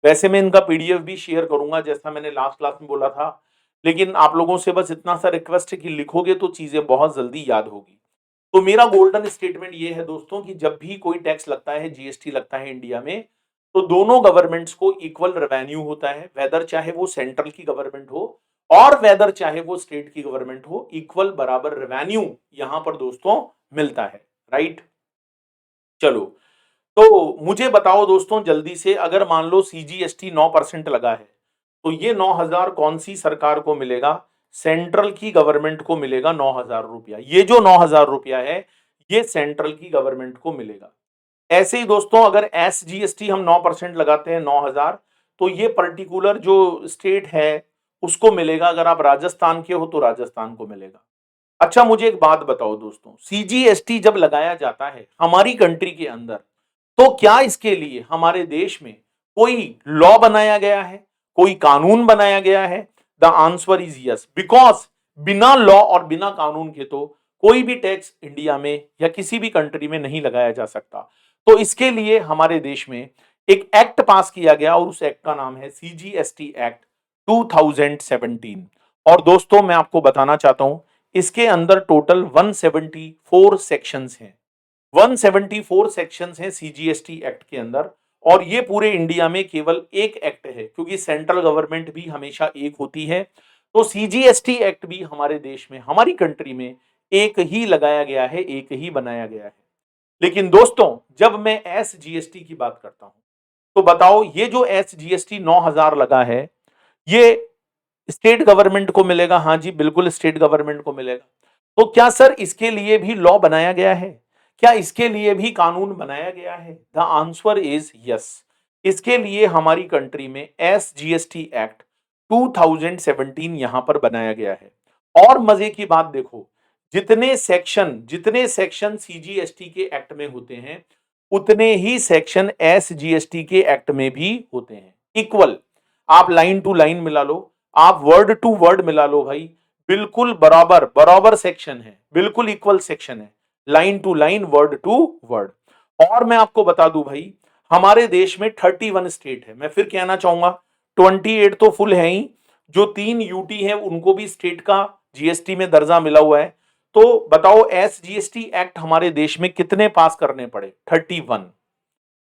वैसे मैं इनका पीडीएफ भी शेयर करूंगा जैसा मैंने लास्ट क्लास में बोला था, लेकिन आप लोगों से बस इतना सा रिक्वेस्ट है कि लिखोगे तो चीजें बहुत जल्दी याद होगी। तो मेरा गोल्डन स्टेटमेंट ये है दोस्तों कि जब भी कोई टैक्स लगता है, जीएसटी लगता है इंडिया में, तो दोनों गवर्नमेंट्स को इक्वल रेवेन्यू होता है, वेदर चाहे वो सेंट्रल की गवर्नमेंट हो और वेदर चाहे वो स्टेट की गवर्नमेंट हो, इक्वल बराबर रेवेन्यू यहां पर दोस्तों मिलता है, राइट। चलो तो मुझे बताओ दोस्तों जल्दी से, अगर मान लो सीजीएसटी 9% लगा है तो ये 9,000 कौन सी सरकार को मिलेगा? सेंट्रल की गवर्नमेंट को मिलेगा 9,000 रुपया। ये जो 9,000 रुपया है ये सेंट्रल की गवर्नमेंट को मिलेगा। ऐसे ही दोस्तों अगर एसजीएसटी हम 9% लगाते हैं 9,000, तो ये पर्टिकुलर जो स्टेट है उसको मिलेगा। अगर आप राजस्थान के हो तो राजस्थान को मिलेगा। अच्छा मुझे एक बात बताओ दोस्तों, सीजीएसटी जब लगाया जाता है हमारी कंट्री के अंदर, तो क्या इसके लिए हमारे देश में कोई लॉ बनाया गया है, कोई कानून बनाया गया है? The answer is yes, because बिना लॉ और बिना कानून के तो कोई भी टैक्स इंडिया में या किसी भी कंट्री में नहीं लगाया जा सकता। तो इसके लिए हमारे देश में एक एक्ट पास किया गया और उस एक्ट का नाम है सीजीएसटी एक्ट 2017। और दोस्तों मैं आपको बताना चाहता हूं इसके अंदर टोटल 174 सेक्शंस हैं। 174 सेक्शंस हैं सीजीएसटी एक्ट के अंदर। और ये पूरे इंडिया में केवल एक एक्ट है, क्योंकि सेंट्रल गवर्नमेंट भी हमेशा एक होती है। तो सीजीएसटी एक्ट भी हमारे देश में, हमारी कंट्री में एक ही लगाया गया है, एक ही बनाया गया है। लेकिन दोस्तों जब मैं एसजीएसटी की बात करता हूं तो बताओ ये जो एसजीएसटी 9000 लगा है ये स्टेट गवर्नमेंट को मिलेगा? हाँ जी बिल्कुल स्टेट गवर्नमेंट को मिलेगा। तो क्या सर इसके लिए भी लॉ बनाया गया है? क्या इसके लिए भी कानून बनाया गया है? The answer is yes. इसके लिए हमारी कंट्री में एसजीएसटी एक्ट 2017 यहां पर बनाया गया है। और मजे की बात देखो, जितने सेक्शन सीजीएसटी के एक्ट में होते हैं उतने ही सेक्शन एसजीएसटी के एक्ट में भी होते हैं, इक्वल। आप लाइन टू लाइन मिला लो, आप वर्ड टू वर्ड मिला लो भाई, बिल्कुल बराबर बराबर सेक्शन है, बिल्कुल इक्वल सेक्शन है, line to line word to word. और मैं आपको बता दूं भाई हमारे देश में 31 स्टेट है। मैं फिर कहना चाहूंगा 28 तो फुल है ही, जो 3 यूटी है उनको भी स्टेट का जीएसटी में दर्जा मिला हुआ है। तो बताओ एसजीएसटी एक्ट हमारे देश में कितने पास करने पड़े? 31।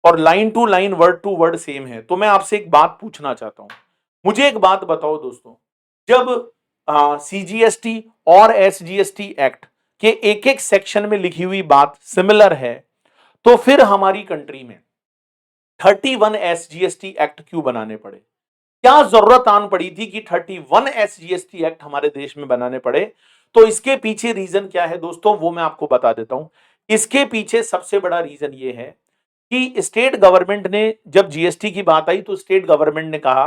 और line to line word to word same है। तो मैं आपसे एक बात पूछना चाहता हूं, मुझे एक बात बताओ दोस्तों, जब सीजीएसटी और एसजीएसटी एक्ट के एक एक सेक्शन में लिखी हुई बात सिमिलर है तो फिर हमारी कंट्री में 31 एसजीएसटी एक्ट क्यों बनाने पड़े? क्या जरूरत आन पड़ी थी कि 31 एसजीएसटी एक्ट हमारे देश में बनाने पड़े? तो इसके पीछे रीजन क्या है दोस्तों वो मैं आपको बता देता हूं। इसके पीछे सबसे बड़ा रीजन ये है कि स्टेट गवर्नमेंट ने, जब जीएसटी की बात आई तो स्टेट गवर्नमेंट ने कहा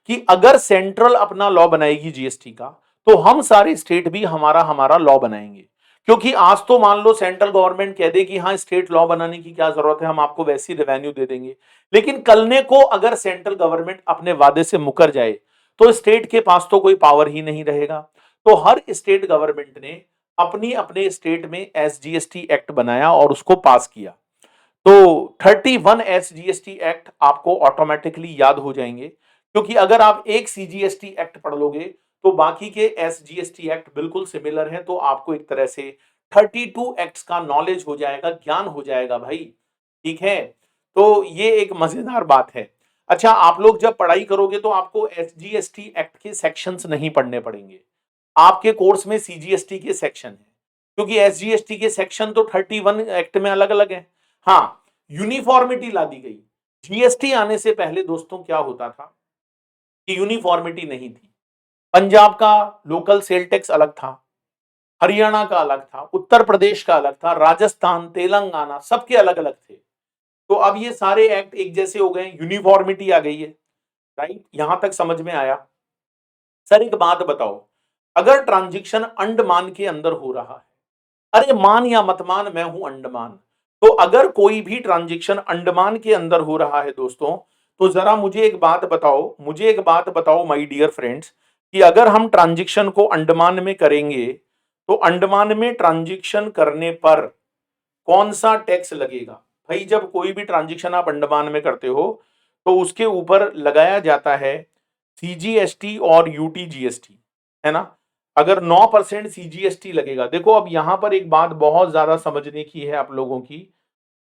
कि अगर सेंट्रल अपना लॉ बनाएगी जीएसटी का तो हम सारे स्टेट भी हमारा हमारा लॉ बनाएंगे। क्योंकि आज तो मान लो सेंट्रल गवर्नमेंट कह दे कि हाँ स्टेट लॉ बनाने की क्या जरूरत है, हम आपको वैसी रेवेन्यू दे देंगे। लेकिन कल ने को अगर सेंट्रल गवर्नमेंट अपने वादे से मुकर जाए तो स्टेट के पास तो कोई पावर ही नहीं रहेगा। तो हर स्टेट गवर्नमेंट ने अपनी अपने स्टेट में एसजीएसटी एक्ट बनाया और उसको पास किया। तो 31 एसजीएसटी एक्ट आपको ऑटोमेटिकली याद हो जाएंगे, क्योंकि अगर आप एक सीजीएसटी एक्ट पढ़ लोगे तो बाकी के एसजीएसटी एक्ट बिल्कुल सिमिलर हैं। तो आपको एक तरह से 32 एक्ट्स का नॉलेज हो जाएगा, ज्ञान हो जाएगा भाई। ठीक है, तो ये एक मजेदार बात है। अच्छा, आप लोग जब पढ़ाई करोगे तो आपको एसजीएसटी एक्ट के सेक्शंस नहीं पढ़ने पड़ेंगे, आपके कोर्स में सीजीएसटी के सेक्शन है, क्योंकि एसजीएसटी के सेक्शन तो 31 एक्ट में अलग अलग है। हाँ, यूनिफॉर्मिटी ला दी गई। जीएसटी आने से पहले दोस्तों क्या होता था कि यूनिफॉर्मिटी नहीं थी। पंजाब का लोकल सेल टैक्स अलग था, हरियाणा का अलग था, उत्तर प्रदेश का अलग था, राजस्थान, तेलंगाना, सबके अलग अलग थे। तो अब ये सारे एक्ट एक जैसे हो गए, यूनिफॉर्मिटी आ गई है। राइट, यहां तक समझ में आया? सर एक बात बताओ, अगर ट्रांजिक्शन अंडमान के अंदर हो रहा है, अरे मान या मत मान मैं हूं अंडमान, तो अगर कोई भी ट्रांजैक्शन अंडमान के अंदर हो रहा है दोस्तों, तो जरा मुझे एक बात बताओ, मुझे एक बात बताओ माय डियर फ्रेंड्स, कि अगर हम ट्रांजैक्शन को अंडमान में करेंगे तो अंडमान में ट्रांजैक्शन करने पर कौन सा टैक्स लगेगा? भाई जब कोई भी ट्रांजैक्शन आप अंडमान में करते हो तो उसके ऊपर लगाया जाता है सीजीएसटी और यूटीजीएसटी, है ना? अगर 9% सीजीएसटी लगेगा, देखो अब यहां पर एक बात बहुत ज्यादा समझने की है आप लोगों की,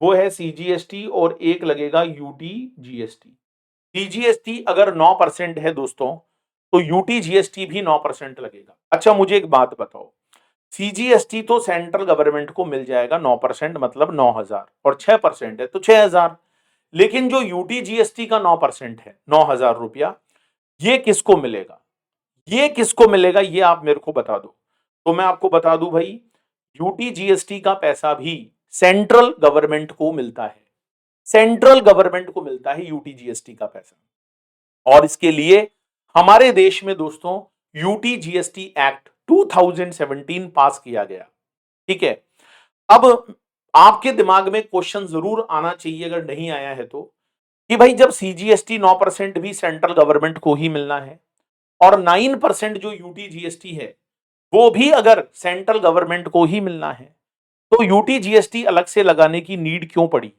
वो है सीजीएसटी और एक लगेगा यूटीजीएसटी। सीजीएसटी अगर 9% है दोस्तों तो यूटीजीएसटी भी 9% लगेगा। अच्छा मुझे एक बात बताओ, सीजीएसटी तो सेंट्रल गवर्नमेंट को मिल जाएगा 9%, मतलब 9000, और 6% है तो 6000। लेकिन जो यूटीजीएसटी का 9% है, 9000 रुपया, ये किसको मिलेगा? ये किसको मिलेगा ये आप मेरे को बता दो। तो मैं आपको बता दूं भाई, यूटीजीएसटी का पैसा भी सेंट्रल गवर्नमेंट को मिलता है, सेंट्रल गवर्नमेंट को मिलता है यूटीजीएसटी का पैसा। और इसके लिए हमारे देश में दोस्तों यूटीजीएसटी एक्ट 2017 पास किया गया। ठीक है, अब आपके दिमाग में क्वेश्चन जरूर आना चाहिए, अगर नहीं आया है तो, कि भाई जब सीजीएसटी 9% भी सेंट्रल गवर्नमेंट को ही मिलना है और 9% जो यूटीजीएसटी है वो भी अगर सेंट्रल गवर्नमेंट को ही मिलना है, तो यूटीजीएसटी अलग से लगाने की नीड क्यों पड़ी?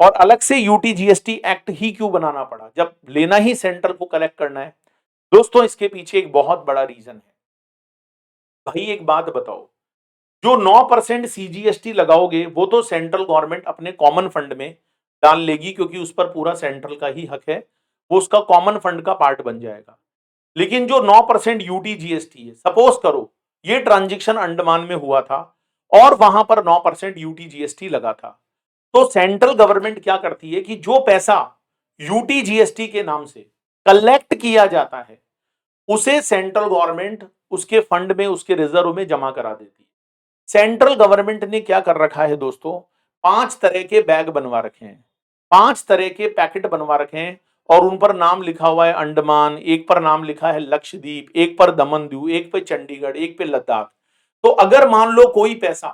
और अलग से यूटी जीएसटी एक्ट ही क्यों बनाना पड़ा जब लेना ही सेंट्रल को कलेक्ट करना है? दोस्तों इसके पीछे एक बहुत बड़ा रीजन है। भाई एक बात बताओ, जो 9% सीजीएसटी लगाओगे वो तो सेंट्रल गवर्नमेंट अपने कॉमन फंड में डाल लेगी, क्योंकि उस पर पूरा सेंट्रल का ही हक है, वो उसका कॉमन फंड का पार्ट बन जाएगा। लेकिन जो 9% यूटी जीएसटी है, सपोज करो ये ट्रांजेक्शन अंडमान में हुआ था और वहां पर 9% यूटी जीएसटी लगा था, तो सेंट्रल गवर्नमेंट क्या करती है कि जो पैसा यूटी जीएसटी के नाम से कलेक्ट किया जाता है उसे सेंट्रल गवर्नमेंट उसके फंड में, उसके रिजर्व में जमा करा देती है। सेंट्रल गवर्नमेंट ने क्या कर रखा है दोस्तों, 5 तरह के बैग बनवा रखे हैं, 5 तरह के पैकेट बनवा रखे हैं, और उन पर नाम लिखा हुआ है अंडमान, एक पर नाम लिखा है लक्षद्वीप, एक पर दमन दीव, एक पे चंडीगढ़, एक पे लद्दाख। तो अगर मान लो कोई पैसा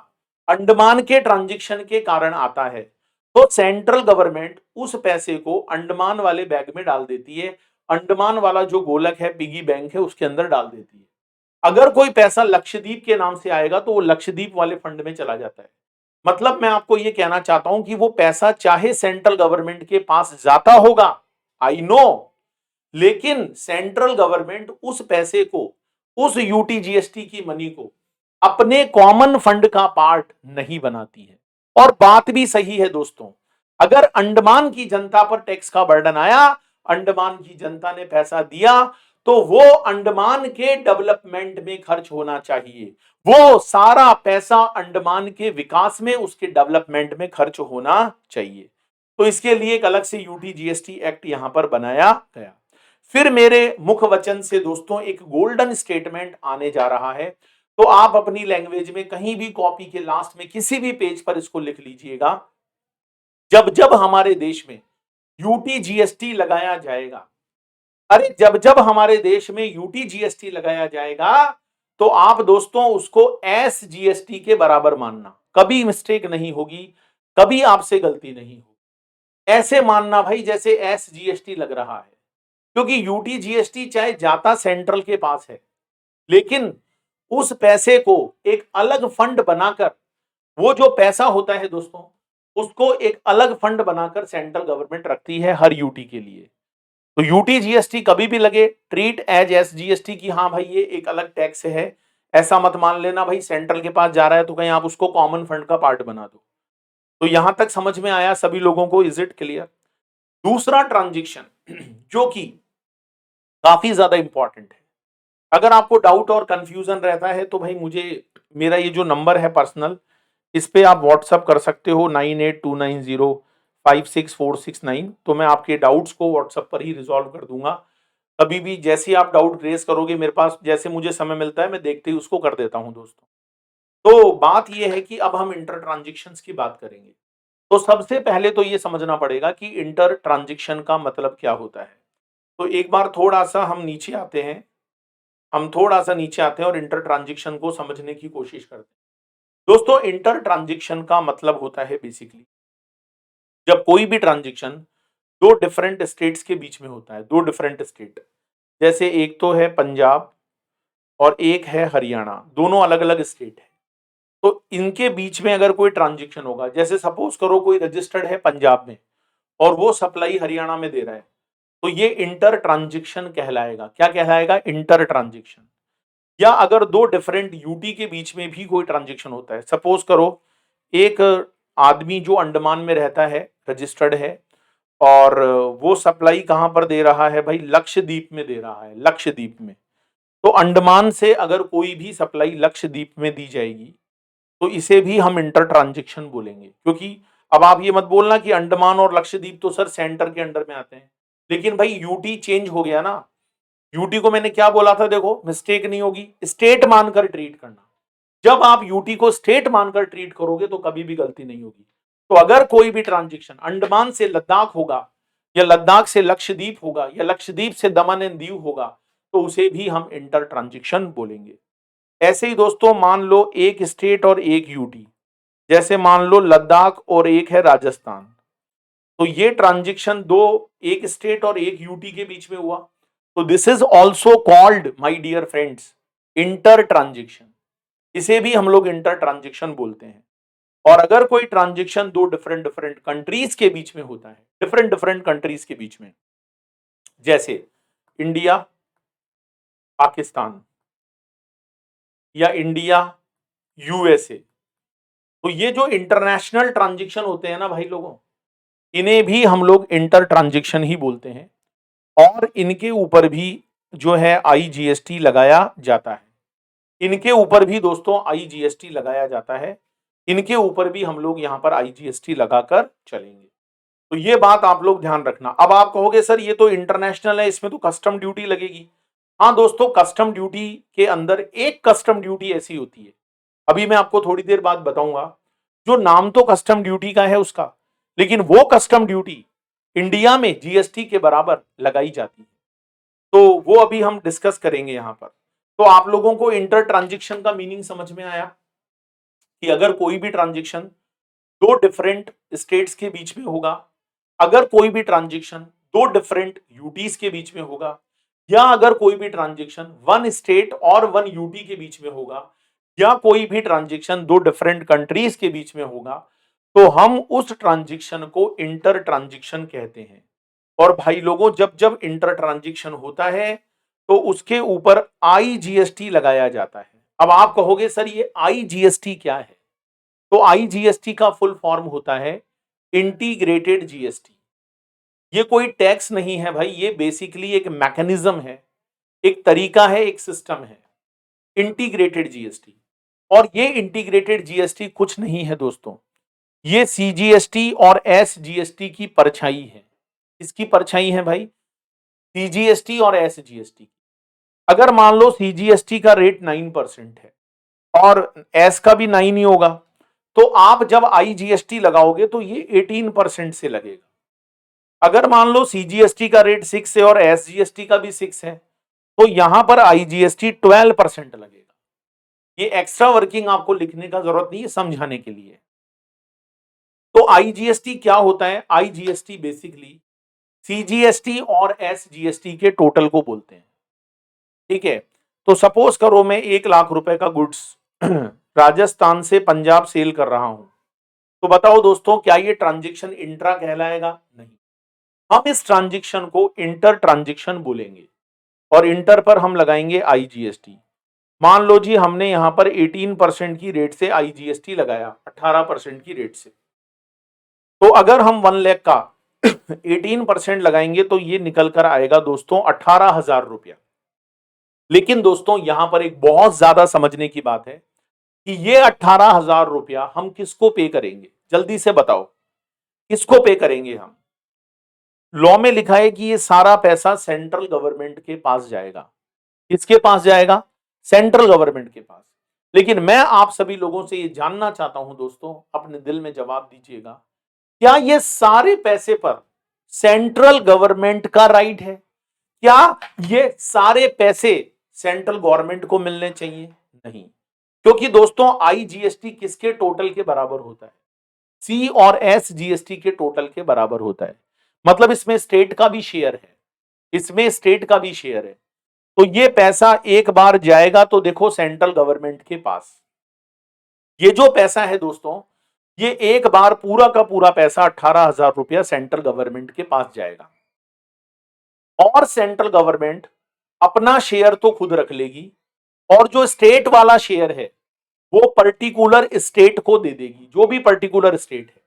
अंडमान के ट्रांजेक्शन के कारण आता है तो सेंट्रल गवर्नमेंट उस पैसे को अंडमान वाले बैग में डाल देती है, अंडमान वाला जो गोलक है, पिगी बैंक है, उसके अंदर डाल देती है। अगर कोई पैसा लक्षद्वीप के नाम से आएगा तो वो लक्षद्वीप वाले फंड में चला जाता है। मतलब मैं आपको ये कहना चाहता हूं कि वो पैसा चाहे सेंट्रल गवर्नमेंट के पास जाता होगा, आई नो, लेकिन सेंट्रल गवर्नमेंट उस पैसे को, उस यूटीजीएसटी की मनी को अपने कॉमन फंड का पार्ट नहीं बनाती है। और बात भी सही है दोस्तों, अगर अंडमान की जनता पर टैक्स का बर्डन आया, अंडमान की जनता ने पैसा दिया, तो वो अंडमान के डेवलपमेंट में खर्च होना चाहिए, वो सारा पैसा अंडमान के विकास में, उसके डेवलपमेंट में खर्च होना चाहिए। तो इसके लिए एक अलग से यूटी जीएसटी एक्ट यहां पर बनाया गया। फिर मेरे मुख वचन से दोस्तों एक गोल्डन स्टेटमेंट आने जा रहा है, तो आप अपनी लैंग्वेज में कहीं भी कॉपी के लास्ट में किसी भी पेज पर इसको लिख लीजिएगा। जब जब हमारे देश में यूटी जीएसटी लगाया जाएगा, अरे जब जब हमारे देश में यूटी जीएसटी लगाया जाएगा, तो आप दोस्तों उसको एस जीएसटी के बराबर मानना, कभी मिस्टेक नहीं होगी, कभी आपसे गलती नहीं होगी। ऐसे मानना भाई जैसे एस जीएसटी लग रहा है, क्योंकि यूटी जीएसटी चाहे जाता सेंट्रल के पास है, लेकिन उस पैसे को एक अलग फंड बनाकर, वो जो पैसा होता है दोस्तों उसको एक अलग फंड बनाकर सेंट्रल गवर्नमेंट रखती है हर यूटी के लिए। तो यूटी जीएसटी कभी भी लगे, ट्रीट एज एस जीएसटी की, हाँ भाई ये एक अलग टैक्स है, ऐसा मत मान लेना भाई सेंट्रल के पास जा रहा है तो कहीं आप उसको कॉमन फंड का पार्ट बना दो। तो यहां तक समझ में आया सभी लोगों को, इज इट क्लियर? दूसरा ट्रांजेक्शन जो कि काफी ज्यादा इंपॉर्टेंट है, अगर आपको डाउट और कंफ्यूजन रहता है तो भाई मुझे, मेरा ये जो नंबर है पर्सनल, इस पे आप व्हाट्सअप कर सकते हो 9829056469, तो मैं आपके डाउट्स को व्हाट्सअप पर ही रिजॉल्व कर दूंगा। कभी भी जैसे ही आप डाउट रेस करोगे मेरे पास, जैसे मुझे समय मिलता है मैं देखते ही उसको कर देता हूं दोस्तों। तो बात यह है कि अब हम इंटर ट्रांजेक्शन्स की बात करेंगे। तो सबसे पहले तो ये समझना पड़ेगा कि इंटर ट्रांजेक्शन का मतलब क्या होता है। तो एक बार थोड़ा सा हम नीचे आते हैं, हम थोड़ा सा नीचे आते हैं और इंटर ट्रांजेक्शन को समझने की कोशिश करते हैं। दोस्तों इंटर ट्रांजेक्शन का मतलब होता है बेसिकली जब कोई भी ट्रांजेक्शन दो डिफरेंट स्टेट्स के बीच में होता है, दो डिफरेंट स्टेट, जैसे एक तो है पंजाब और एक है हरियाणा, दोनों अलग अलग स्टेट है। तो इनके बीच में अगर कोई ट्रांजेक्शन होगा, जैसे सपोज करो कोई रजिस्टर्ड है पंजाब में और वो सप्लाई हरियाणा में दे रहा है, तो ये इंटर ट्रांजेक्शन कहलाएगा। क्या कहलाएगा? Inter transaction. या अगर दो डिफरेंट यूटी के बीच में भी कोई ट्रांजेक्शन होता है, सपोज करो एक आदमी जो अंडमान में रहता है, रजिस्टर्ड है, और वो सप्लाई कहां पर दे रहा है भाई? लक्षद्वीप में दे रहा है, लक्षद्वीप में। तो अंडमान से अगर कोई भी सप्लाई लक्षद्वीप में दी जाएगी तो इसे भी हम इंटर ट्रांजेक्शन बोलेंगे, क्योंकि अब आप ये मत बोलना कि अंडमान और लक्षद्वीप तो सर सेंटर के अंडर में आते हैं, लेकिन भाई यूटी चेंज हो गया ना। यूटी को मैंने क्या बोला था, देखो मिस्टेक नहीं होगी, स्टेट मानकर ट्रीट करना। जब आप यूटी को स्टेट मानकर ट्रीट करोगे तो कभी भी गलती नहीं होगी। तो अगर कोई भी ट्रांजेक्शन अंडमान से लद्दाख होगा, या लद्दाख से लक्षद्वीप होगा, या लक्षद्वीप से दमन एंड दीव होगा, तो उसे भी हम इंटर ट्रांजेक्शन बोलेंगे। ऐसे ही दोस्तों मान लो एक स्टेट और एक यूटी, जैसे मान लो लद्दाख और एक है राजस्थान, तो ये ट्रांजेक्शन दो, एक स्टेट और एक यूटी के बीच में हुआ, तो this is also called my dear friends inter transaction. इसे भी हम लोग इंटर ट्रांजेक्शन बोलते हैं। और अगर कोई ट्रांजेक्शन दो डिफरेंट डिफरेंट कंट्रीज के बीच में होता है, डिफरेंट डिफरेंट कंट्रीज के बीच में, जैसे इंडिया पाकिस्तान या इंडिया यूएसए, तो ये जो इंटरनेशनल ट्रांजेक्शन होते हैं ना भाई लोगों, इन्हें भी हम लोग इंटर ट्रांजेक्शन ही बोलते हैं। और इनके ऊपर भी जो है आईजीएसटी लगाया जाता है। इनके ऊपर भी दोस्तों आईजीएसटी लगाया जाता है। इनके ऊपर भी हम लोग यहां पर आईजीएसटी लगाकर चलेंगे। तो ये बात आप लोग ध्यान रखना। अब आप कहोगे सर ये तो इंटरनेशनल है, इसमें तो कस्टम ड्यूटी लगेगी। हाँ दोस्तों, कस्टम ड्यूटी के अंदर एक कस्टम ड्यूटी ऐसी होती है, अभी मैं आपको थोड़ी देर बाद बताऊंगा, जो नाम तो कस्टम ड्यूटी का है उसका, लेकिन वो कस्टम ड्यूटी इंडिया में जीएसटी के बराबर लगाई जाती है। तो वो अभी हम डिस्कस करेंगे यहां पर। तो आप लोगों को इंटर ट्रांजेक्शन का मीनिंग समझ में आया कि अगर कोई भी ट्रांजेक्शन दो डिफरेंट स्टेट्स के बीच में होगा, अगर कोई भी ट्रांजेक्शन दो डिफरेंट यूटीज के बीच में होगा, या अगर कोई भी ट्रांजेक्शन वन स्टेट और वन यूटी के बीच में होगा, या कोई भी ट्रांजेक्शन दो डिफरेंट कंट्रीज के बीच में होगा, तो हम उस ट्रांजेक्शन को इंटर ट्रांजेक्शन कहते हैं। और भाई लोगों, जब जब इंटर ट्रांजेक्शन होता है तो उसके ऊपर आईजीएसटी लगाया जाता है। अब आप कहोगे सर ये आईजीएसटी क्या है? तो आईजीएसटी का फुल फॉर्म होता है इंटीग्रेटेड जीएसटी। ये कोई टैक्स नहीं है भाई, ये बेसिकली एक मैकेनिज्म है, एक तरीका है, एक सिस्टम है, इंटीग्रेटेड जीएसटी। और ये इंटीग्रेटेड जीएसटी कुछ नहीं है दोस्तों, ये सीजीएसटी और एसजीएसटी की परछाई है। इसकी परछाई है भाई, सीजीएसटी और एसजीएसटी। अगर मान लो सीजीएसटी का रेट 9% है और एस का भी 9 ही होगा, तो आप जब आईजीएसटी लगाओगे तो ये 18% से लगेगा। अगर मान लो सीजीएसटी का रेट 6 है और एसजीएसटी का भी 6 है, तो यहां पर आईजीएसटी 12% लगेगा। ये एक्स्ट्रा वर्किंग आपको लिखने का जरूरत नहीं है, समझाने के लिए। तो आईजीएसटी क्या होता है? आईजीएसटी बेसिकली सीजीएसटी और एसजीएसटी के टोटल को बोलते हैं। ठीक है, तो सपोज करो मैं 1 लाख रुपए का गुड्स राजस्थान से पंजाब सेल कर रहा हूं, तो बताओ दोस्तों क्या ये ट्रांजेक्शन इंट्रा कहलाएगा? नहीं, हम इस ट्रांजेक्शन को इंटर ट्रांजेक्शन बोलेंगे और इंटर पर हम लगाएंगे आईजीएसटी। मान लो जी हमने यहां पर 18% की रेट से आईजीएसटी लगाया, 18% की रेट से। तो अगर हम 1 लाख का 18% लगाएंगे तो ये निकल कर आएगा दोस्तों 18,000 रुपया। लेकिन दोस्तों यहां पर एक बहुत ज्यादा समझने की बात है कि ये 18,000 रुपया हम किसको पे करेंगे? जल्दी से बताओ, किसको पे करेंगे हम? लॉ में लिखा है कि ये सारा पैसा सेंट्रल गवर्नमेंट के पास जाएगा। किसके पास जाएगा? सेंट्रल गवर्नमेंट के पास। लेकिन मैं आप सभी लोगों से ये जानना चाहता हूं दोस्तों, अपने दिल में जवाब दीजिएगा, क्या ये सारे पैसे पर सेंट्रल गवर्नमेंट का राइट है? क्या ये सारे पैसे सेंट्रल गवर्नमेंट को मिलने चाहिए? नहीं, क्योंकि दोस्तों आईजीएसटी किसके टोटल के बराबर होता है? सी और एस जीएसटी के टोटल के बराबर होता है। मतलब इसमें स्टेट का भी शेयर है, इसमें स्टेट का भी शेयर है। तो ये पैसा एक बार जाएगा तो देखो सेंट्रल गवर्नमेंट के पास। ये जो पैसा है दोस्तों, ये एक बार पूरा का पूरा पैसा 18,000 रुपया सेंट्रल गवर्नमेंट के पास जाएगा। और सेंट्रल गवर्नमेंट अपना शेयर तो खुद रख लेगी, और जो स्टेट वाला शेयर है वो पर्टिकुलर स्टेट को दे देगी, जो भी पर्टिकुलर स्टेट है।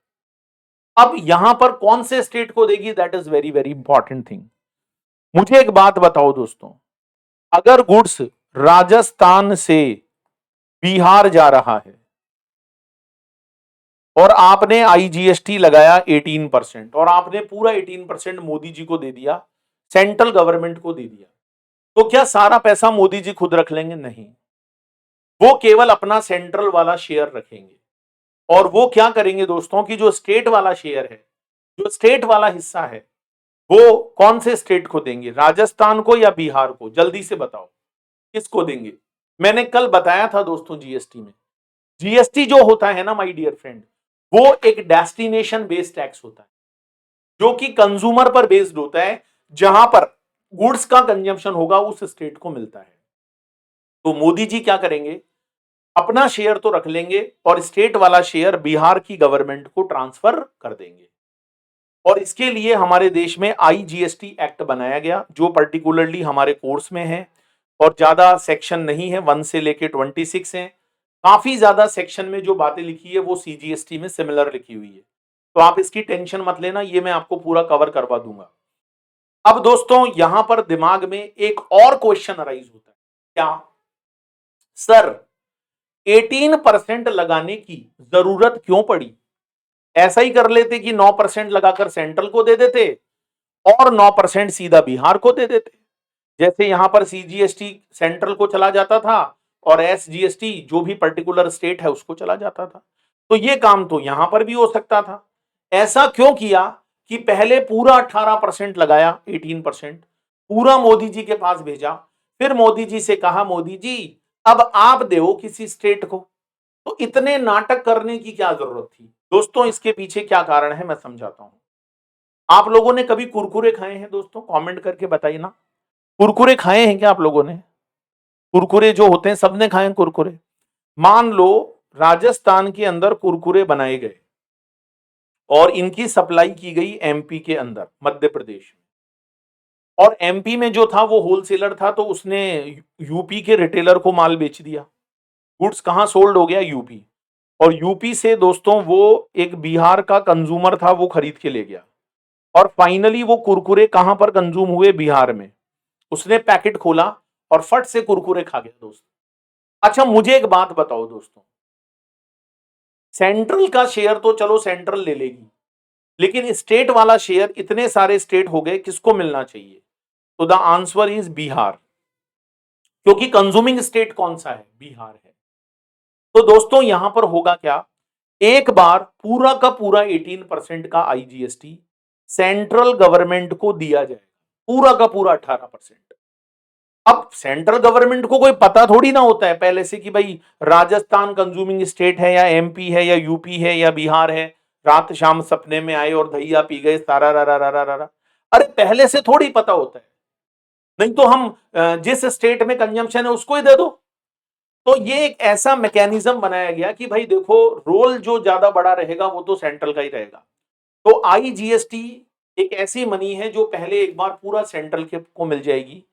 अब यहां पर कौन से स्टेट को देगी, that is very very important thing. मुझे एक बात बताओ दोस्तों, अगर गुड्स राजस्थान से बिहार जा रहा है और आपने आईजीएसटी लगाया 18% और आपने पूरा 18% मोदी जी को दे दिया, सेंट्रल गवर्नमेंट को दे दिया, तो क्या सारा पैसा मोदी जी खुद रख लेंगे? नहीं, वो केवल अपना सेंट्रल वाला शेयर रखेंगे। और वो क्या करेंगे दोस्तों कि जो स्टेट वाला शेयर है, जो स्टेट वाला हिस्सा है, वो कौन से स्टेट को देंगे? राजस्थान को या बिहार को? जल्दी से बताओ किसको देंगे? मैंने कल बताया था दोस्तों जीएसटी में, जीएसटी जो होता है ना माय डियर फ्रेंड, वो एक डेस्टिनेशन बेस्ड टैक्स होता है, जो कि कंज्यूमर पर बेस्ड होता है। जहां पर गुड्स का कंजम्पशन होगा उस स्टेट को मिलता है। तो मोदी जी क्या करेंगे, अपना शेयर तो रख लेंगे और स्टेट वाला शेयर बिहार की गवर्नमेंट को ट्रांसफर कर देंगे। और इसके लिए हमारे देश में आईजीएसटी एक्ट बनाया गया, जो पर्टिकुलरली हमारे कोर्स में है और ज्यादा सेक्शन नहीं है, 1 से लेके 26 है। काफी ज्यादा सेक्शन में जो बातें लिखी है वो सीजीएसटी में सिमिलर लिखी हुई है, तो आप इसकी टेंशन मत लेना, ये मैं आपको पूरा कवर करवा दूंगा। अब दोस्तों यहां पर दिमाग में एक और क्वेश्चन अराइज होता है, क्या सर 18% लगाने की जरूरत क्यों पड़ी? ऐसा ही कर लेते कि 9% लगाकर सेंट्रल को दे देते और 9% सीधा बिहार को दे देते। जैसे यहां पर सीजीएसटी सेंट्रल को चला जाता था और एसजीएसटी जो भी पर्टिकुलर स्टेट है उसको चला जाता था, तो ये काम तो यहां पर भी हो सकता था। ऐसा क्यों किया कि पहले पूरा 18% लगाया, 18% पूरा मोदी जी के पास भेजा, फिर मोदी जी से कहा मोदी जी अब आप दो किसी स्टेट को, तो इतने नाटक करने की क्या जरूरत थी? दोस्तों इसके पीछे क्या कारण है मैं समझाता हूं। आप लोगों ने कभी कुरकुरे खाए हैं दोस्तों? कमेंट करके बताइए ना, कुरकुरे खाए हैं क्या आप लोगों ने? कुरकुरे जो होते हैं सबने खाए हैं कुरकुरे। मान लो राजस्थान के अंदर कुरकुरे बनाए गए और इनकी सप्लाई की गई एमपी के अंदर, मध्य प्रदेश में, और एमपी में जो था वो होलसेलर था, तो उसने यूपी के रिटेलर को माल बेच दिया। गुड्स कहां सोल्ड हो गया? यूपी। और यूपी से दोस्तों वो एक बिहार का कंज्यूमर था, वो खरीद के ले गया और फाइनली वो कुरकुरे कहां पर कंज्यूम हुए? बिहार में। उसने पैकेट खोला और फट से कुरकुरे खा गया दोस्त। अच्छा मुझे एक बात बताओ दोस्तों, सेंट्रल का शेयर तो चलो सेंट्रल ले लेगी, लेकिन स्टेट वाला शेयर इतने सारे स्टेट हो गए, किसको मिलना चाहिए? तो द आंसर इज बिहार, क्योंकि कंज्यूमिंग स्टेट कौन सा है? बिहार है। तो दोस्तों यहां पर होगा क्या, एक बार पूरा का पूरा 18% का आईजीएसटी सेंट्रल गवर्नमेंट को दिया जाएगा, पूरा का पूरा 18%। अब सेंट्रल गवर्नमेंट को कोई पता थोड़ी ना होता है पहले से कि भाई राजस्थान कंज्यूमिंग स्टेट है या एमपी है या यूपी है या बिहार है। रात शाम सपने में आए और दहिया पी गए सारा रा रा रा रा रा। अरे पहले से थोड़ी पता होता है, नहीं तो हम जिस स्टेट में कंजम्पशन है उसको ही दे दो। तो ये एक ऐसा मैकेनिज्म बनाया गया कि भाई देखो रोल जो ज्यादा बड़ा रहेगा वो तो सेंट्रल का ही रहेगा। तो आईजीएसटी एक ऐसी मनी है जो पहले एक बार पूरा सेंट्रल के को मिल जाएगी।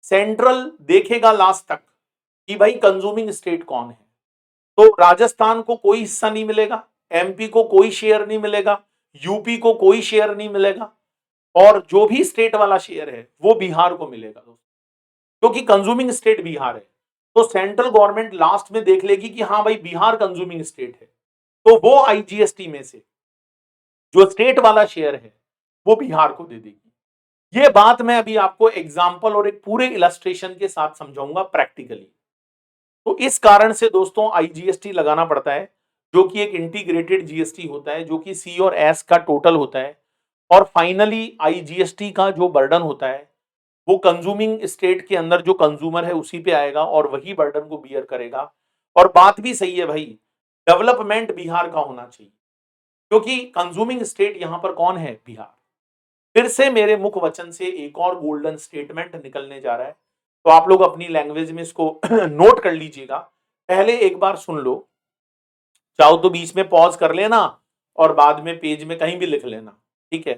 सेंट्रल देखेगा लास्ट तक कि भाई कंज्यूमिंग स्टेट कौन है, तो राजस्थान को कोई हिस्सा नहीं मिलेगा, एमपी को कोई शेयर नहीं मिलेगा, यूपी को कोई शेयर नहीं मिलेगा, और जो भी स्टेट वाला शेयर है वो बिहार को मिलेगा दोस्तों, क्योंकि कंज्यूमिंग स्टेट बिहार है। तो सेंट्रल गवर्नमेंट लास्ट में देख लेगी कि हाँ भाई बिहार कंज्यूमिंग स्टेट है, तो वो आईजीएसटी में से जो स्टेट वाला शेयर है वो बिहार को दे देगी। ये बात मैं अभी आपको एग्जाम्पल और एक पूरे इलस्ट्रेशन के साथ समझाऊंगा प्रैक्टिकली। तो इस कारण से दोस्तों आईजीएसटी लगाना पड़ता है, जो कि एक इंटीग्रेटेड जीएसटी होता है, जो कि सी और एस का टोटल होता है। और फाइनली आईजीएसटी का जो बर्डन होता है वो कंज्यूमिंग स्टेट के अंदर जो कंज्यूमर है उसी पे आएगा और वही बर्डन को बियर करेगा। और बात भी सही है भाई, डेवलपमेंट बिहार का होना चाहिए, क्योंकि कंज्यूमिंग स्टेट यहां पर कौन है? बिहार। फिर से मेरे मुख वचन से एक और गोल्डन स्टेटमेंट निकलने जा रहा है, तो आप लोग अपनी लैंग्वेज में इसको नोट कर लीजिएगा। पहले एक बार सुन लो, चाहो तो बीच में पॉज कर लेना और बाद में पेज में कहीं भी लिख लेना, ठीक है?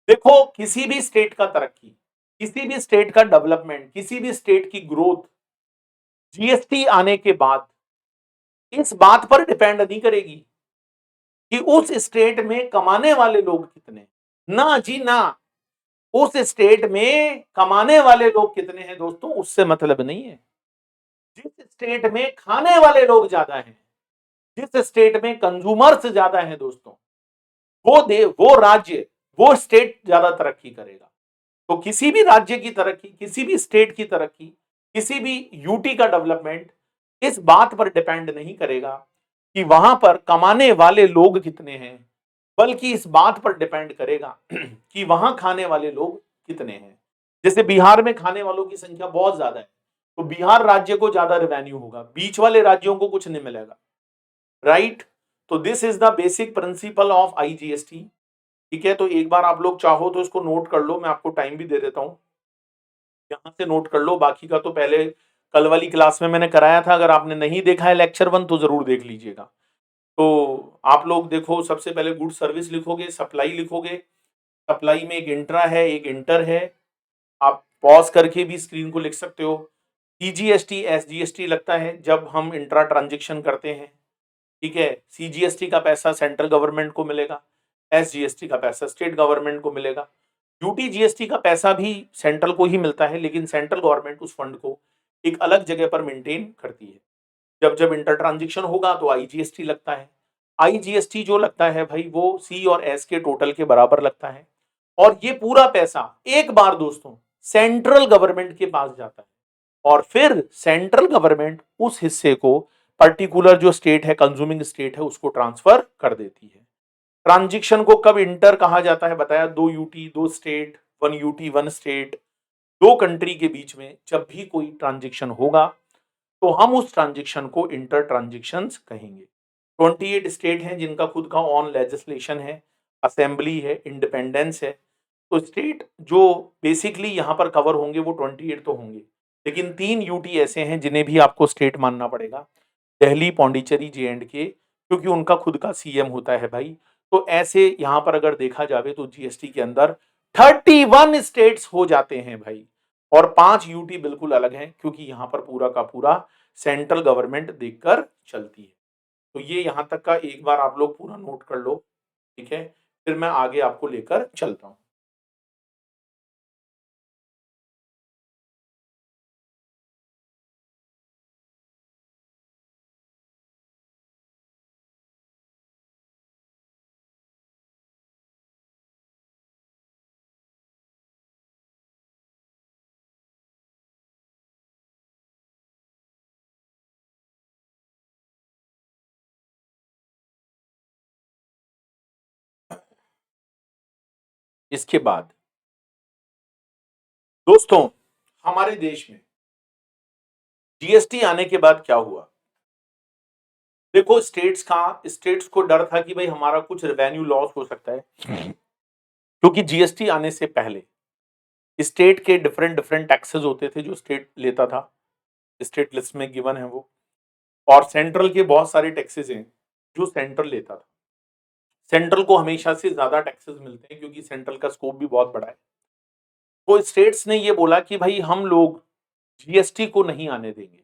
देखो किसी भी स्टेट का तरक्की, किसी भी स्टेट का डेवलपमेंट, किसी भी स्टेट की ग्रोथ जीएसटी आने के बाद इस बात पर डिपेंड नहीं करेगी कि उस स्टेट में कमाने वाले लोग कितने, ना जी ना। उस स्टेट में कमाने वाले लोग कितने हैं दोस्तों उससे मतलब नहीं है। जिस स्टेट में खाने वाले लोग ज्यादा हैं, जिस स्टेट में कंज्यूमर्स ज्यादा हैं दोस्तों, वो राज्य, वो स्टेट ज्यादा तरक्की करेगा। तो किसी भी राज्य की तरक्की, किसी भी स्टेट की तरक्की, किसी भी यूटी का डेवलपमेंट इस बात पर डिपेंड नहीं करेगा कि वहां पर कमाने वाले लोग कितने हैं, बल्कि इस बात पर डिपेंड करेगा कि वहां खाने वाले लोग कितने हैं। जैसे बिहार में खाने वालों की संख्या बहुत ज्यादा है, तो बिहार राज्य को ज्यादा रेवेन्यू होगा, बीच वाले राज्यों को कुछ नहीं मिलेगा, राइट? तो this is the basic principle of IGST, ठीक है? तो एक बार आप लोग चाहो तो इसको नोट कर लो, मैं आपको टाइम भी दे देता हूं, यहां से नोट कर लो, बाकी का तो पहले कल वाली क्लास में मैंने कराया था, अगर आपने नहीं देखा है लेक्चर 1 तो जरूर देख लीजिएगा। तो आप लोग देखो, सबसे पहले गुड सर्विस लिखोगे, सप्लाई लिखोगे, सप्लाई में एक इंट्रा है, एक इंटर है, आप पॉज करके भी स्क्रीन को लिख सकते हो। सीजीएसटी एसजीएसटी लगता है जब हम इंट्रा ट्रांजेक्शन करते हैं, ठीक है। सीजीएसटी का पैसा सेंट्रल गवर्नमेंट को मिलेगा, एसजीएसटी का पैसा स्टेट गवर्नमेंट को मिलेगा। ड्यूटी जीएसटी का पैसा भी सेंट्रल को ही मिलता है, लेकिन सेंट्रल गवर्नमेंट उस फंड को एक अलग जगह पर मेंटेन करती है। जब जब इंटर ट्रांजेक्शन होगा तो आईजीएसटी लगता है। आईजीएसटी जो लगता है भाई वो सी और एस के टोटल के बराबर लगता है, और ये पूरा पैसा एक बार दोस्तों सेंट्रल गवर्नमेंट के पास जाता है, और फिर सेंट्रल गवर्नमेंट उस हिस्से को पर्टिकुलर जो स्टेट है, कंज्यूमिंग स्टेट है, उसको ट्रांसफर कर देती है। ट्रांजेक्शन को कब इंटर कहा जाता है बताया, 2 UT 2 state, 1 UT 1 state, 2 country के बीच में जब भी कोई ट्रांजेक्शन होगा तो हम उस ट्रांजेक्शन को इंटर ट्रांजेक्शंस कहेंगे। 28 स्टेट हैं जिनका खुद का ऑन लेजिस्लेशन है, असेंबली है, इंडिपेंडेंस है। तो स्टेट जो बेसिकली यहाँ पर कवर होंगे वो 28 तो होंगे, लेकिन 3 यूटी ऐसे हैं जिन्हें भी आपको स्टेट मानना पड़ेगा, दिल्ली, पौंडीचेरी, जे एंड के, क्योंकि उनका खुद का सीएम होता है भाई। तो ऐसे यहाँ पर अगर देखा जाए तो जीएसटी के अंदर 31 स्टेट्स हो जाते हैं भाई, और 5 यूटी बिल्कुल अलग हैं, क्योंकि यहाँ पर पूरा का पूरा सेंट्रल गवर्नमेंट देखकर चलती है। तो ये यहाँ तक का एक बार आप लोग पूरा नोट कर लो, ठीक है। फिर मैं आगे आपको लेकर चलता हूं। इसके बाद दोस्तों हमारे देश में जीएसटी आने के बाद क्या हुआ, देखो स्टेट्स को डर था कि भाई हमारा कुछ रेवेन्यू लॉस हो सकता है, क्योंकि जीएसटी आने से पहले स्टेट के डिफरेंट डिफरेंट टैक्सेस होते थे जो स्टेट लेता था, स्टेट लिस्ट में गिवन है वो, और सेंट्रल के बहुत सारे टैक्सेस हैं जो सेंट्रल लेता था। सेंट्रल को हमेशा से ज्यादा टैक्सेस मिलते हैं क्योंकि सेंट्रल का स्कोप भी बहुत बड़ा है। तो स्टेट्स ने ये बोला कि भाई हम लोग जीएसटी को नहीं आने देंगे।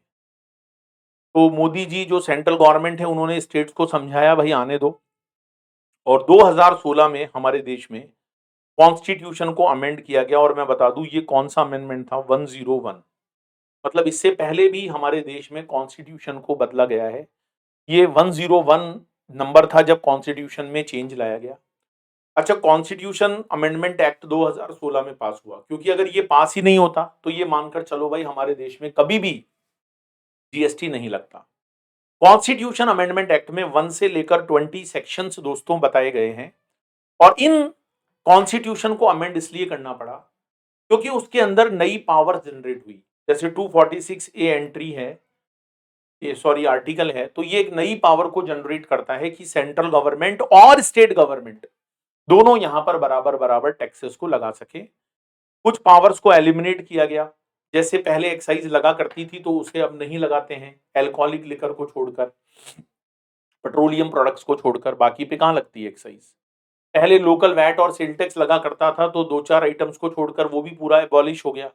तो मोदी जी जो सेंट्रल गवर्नमेंट है उन्होंने स्टेट्स को समझाया भाई आने दो, और 2016 में हमारे देश में कॉन्स्टिट्यूशन को अमेंड किया गया। और मैं बता दूं ये कौन सा अमेंडमेंट था, 101, मतलब इससे पहले भी हमारे देश में कॉन्स्टिट्यूशन को बदला गया है। ये 101 नंबर था जब कॉन्स्टिट्यूशन में चेंज लाया गया। अच्छा, कॉन्स्टिट्यूशन अमेंडमेंट एक्ट 2016 में पास हुआ, क्योंकि अगर ये पास ही नहीं होता तो ये मानकर चलो भाई हमारे देश में कभी भी जीएसटी नहीं लगता। कॉन्स्टिट्यूशन अमेंडमेंट एक्ट में 1 से लेकर 20 सेक्शंस दोस्तों बताए गए हैं, और इन कॉन्स्टिट्यूशन को अमेंड इसलिए करना पड़ा क्योंकि उसके अंदर नई पावर जनरेट हुई। जैसे 246 ए एंट्री है, ये सॉरी आर्टिकल है, तो ये एक नई पावर को जनरेट करता है कि सेंट्रल गवर्नमेंट और स्टेट गवर्नमेंट दोनों यहां पर बराबर बराबर टैक्सेस को लगा सके। कुछ पावर्स को एलिमिनेट किया गया, जैसे पहले एक्साइज लगा करती थी तो उसे अब नहीं लगाते हैं, एल्कोहलिक लिकर को छोड़कर, पेट्रोलियम प्रोडक्ट्स को छोड़कर, बाकी पे कहां लगती है एक्साइज। पहले लोकल वैट और सेल टैक्स लगा करता था, तो 2-4 आइटम्स को छोड़कर वो भी पूरा एबॉलिश हो गया।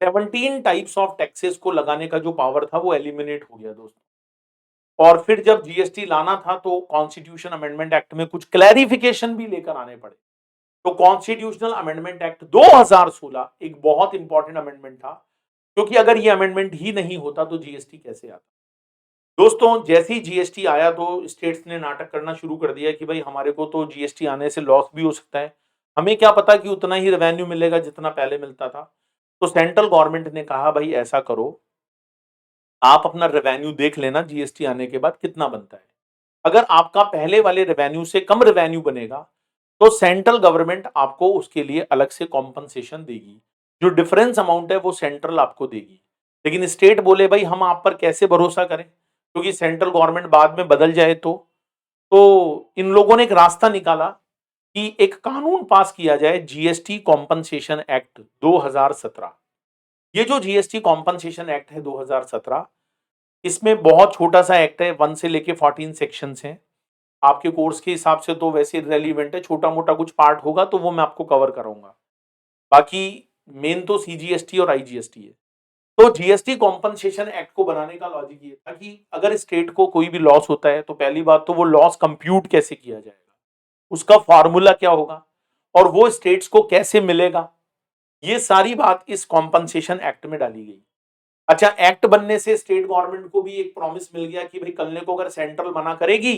17 टाइप्स ऑफ टैक्सेस को लगाने का जो पावर था वो एलिमिनेट हो गया दोस्तों। और फिर जब जीएसटी लाना था तो कॉन्स्टिट्यूशन अमेंडमेंट एक्ट में कुछ क्लैरिफिकेशन भी लेकर आने पड़े। तो कॉन्स्टिट्यूशनल अमेंडमेंट एक्ट 2016 एक बहुत इंपॉर्टेंट अमेंडमेंट था, क्योंकि अगर ये अमेंडमेंट ही नहीं होता तो जीएसटी कैसे आता। दोस्तों जैसे ही जीएसटी आया तो स्टेट्स ने नाटक करना शुरू कर दिया कि भाई हमारे को तो जीएसटी आने से लॉस भी हो सकता है, हमें क्या पता कि उतना ही रेवेन्यू मिलेगा जितना पहले मिलता था। तो सेंट्रल गवर्नमेंट ने कहा भाई ऐसा करो, आप अपना रेवेन्यू देख लेना जीएसटी आने के बाद कितना बनता है। अगर आपका पहले वाले रेवेन्यू से कम रेवेन्यू बनेगा तो सेंट्रल गवर्नमेंट आपको उसके लिए अलग से कॉम्पनसेशन देगी, जो डिफरेंस अमाउंट है वो सेंट्रल आपको देगी। लेकिन स्टेट बोले भाई हम आप पर कैसे भरोसा करें, क्योंकि सेंट्रल गवर्नमेंट बाद में बदल जाए तो इन लोगों ने एक रास्ता निकाला कि एक कानून पास किया जाए, जीएसटी कॉम्पनसेशन एक्ट 2017। ये जो जीएसटी कॉम्पनसेशन एक्ट है 2017, इसमें बहुत छोटा सा एक्ट है, 1 से लेके 14 सेक्शंस हैं। आपके कोर्स के हिसाब से तो वैसे रेलिवेंट है, छोटा मोटा कुछ पार्ट होगा तो वो मैं आपको कवर कराऊंगा। बाकी मेन तो सीजीएसटी और आईजीएसटी है। तो जीएसटी कॉम्पनसेशन एक्ट को बनाने का लॉजिक ये था कि अगर स्टेट को कोई भी लॉस होता है तो पहली बात तो वो लॉस कंप्यूट कैसे किया जाएगा, उसका फॉर्मूला क्या होगा और वो स्टेट्स को कैसे मिलेगा, ये सारी बात इस कॉम्पनसेशन एक्ट में डाली गई। अच्छा, एक्ट बनने से स्टेट गवर्नमेंट को भी एक प्रॉमिस मिल गया कि भाई कल को अगर सेंट्रल मना करेगी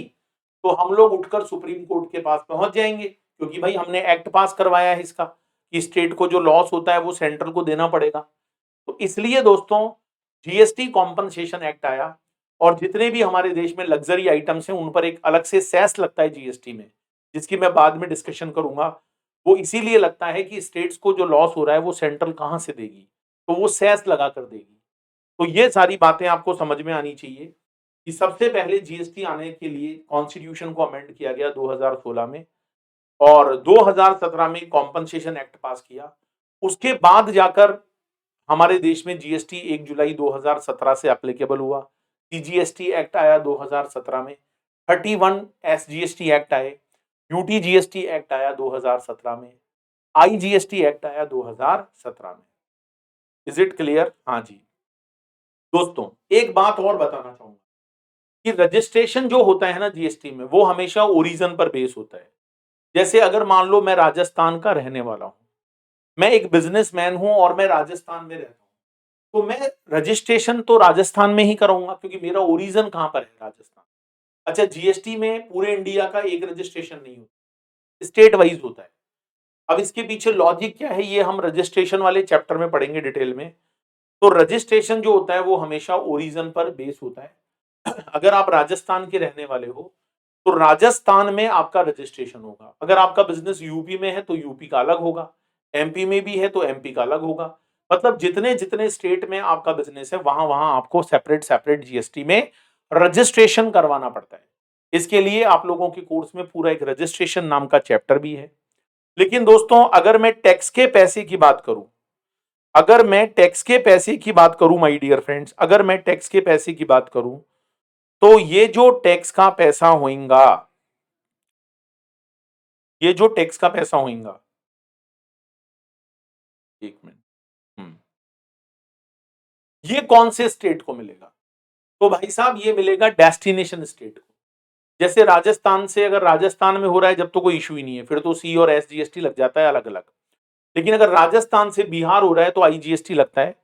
तो हम लोग उठकर सुप्रीम कोर्ट के पास पहुंच जाएंगे, क्योंकि भाई हमने एक्ट पास करवाया है इसका कि स्टेट को जो लॉस होता है वो सेंट्रल को देना पड़ेगा। तो इसलिए दोस्तों जीएसटी कॉम्पनसेशन एक्ट आया और जितने भी हमारे देश में लग्जरी आइटम्स हैं उन पर एक अलग से सेस लगता है जीएसटी में, जिसकी मैं बाद में डिस्कशन करूंगा। वो इसीलिए लगता है कि स्टेट्स को जो लॉस हो रहा है वो सेंट्रल कहां से देगी, तो वो सेस लगा कर देगी। तो ये सारी बातें आपको समझ में आनी चाहिए कि सबसे पहले जीएसटी आने के लिए कॉन्स्टिट्यूशन को अमेंड किया गया 2016 में और 2017 में कॉम्पनसेशन एक्ट पास किया। उसके बाद जाकर हमारे देश में जीएसटी 1 जुलाई 2017 से एप्लीकेबल हुआ। सीजीएसटी एक्ट आया 2017 में, 31 एसजीएसटी एक्ट आए, यूटीजीएसटी एक्ट आया 2017 में, आईजीएसटी एक्ट आया 2017 में। Is it clear? हाँ जी दोस्तों, एक बात और बताना चाहूंगा कि रजिस्ट्रेशन जो होता है ना जीएसटी में, वो हमेशा ओरिजिन पर बेस होता है। जैसे अगर मान लो मैं राजस्थान का रहने वाला हूं, मैं एक बिजनेसमैन हूं और मैं राजस्थान में रहता हूं, तो मैं रजिस्ट्रेशन तो राजस्थान में ही कराऊंगा क्योंकि मेरा ओरिजिन कहां पर है, राजस्थान। अच्छा, जीएसटी में पूरे इंडिया का एक रजिस्ट्रेशन नहीं होता, स्टेट वाइज होता है। अब इसके पीछे लॉजिक क्या है ये हम रजिस्ट्रेशन वाले चैप्टर में पढ़ेंगे डिटेल में। तो रजिस्ट्रेशन जो होता है वो हमेशा ओरिजिन पर बेस होता है। अगर आप राजस्थान के रहने वाले हो तो राजस्थान में आपका रजिस्ट्रेशन होगा। अगर आपका बिजनेस यूपी में है तो यूपी का अलग होगा, एमपी में भी है तो एमपी का अलग होगा। मतलब जितने जितने स्टेट में आपका बिजनेस है वहां वहां आपको सेपरेट सेपरेट जीएसटी में रजिस्ट्रेशन करवाना पड़ता है। इसके लिए आप लोगों के कोर्स में पूरा एक रजिस्ट्रेशन नाम का चैप्टर भी है। लेकिन दोस्तों अगर मैं टैक्स के पैसे की बात करूं, अगर मैं टैक्स के पैसे की बात करूं माय डियर फ्रेंड्स, अगर मैं टैक्स के पैसे की बात करूं तो ये जो टैक्स का पैसा होगा, ये जो टैक्स का पैसा होगा, एक मिनट, ये कौन से स्टेट को मिलेगा? तो भाई साहब ये मिलेगा डेस्टिनेशन स्टेट को। जैसे राजस्थान से, अगर राजस्थान में हो रहा है जब तो कोई इशू ही नहीं है, फिर तो सी और एसजीएसटी लग जाता है अलग अलग। लेकिन अगर राजस्थान से बिहार हो रहा है तो आईजीएसटी लगता है,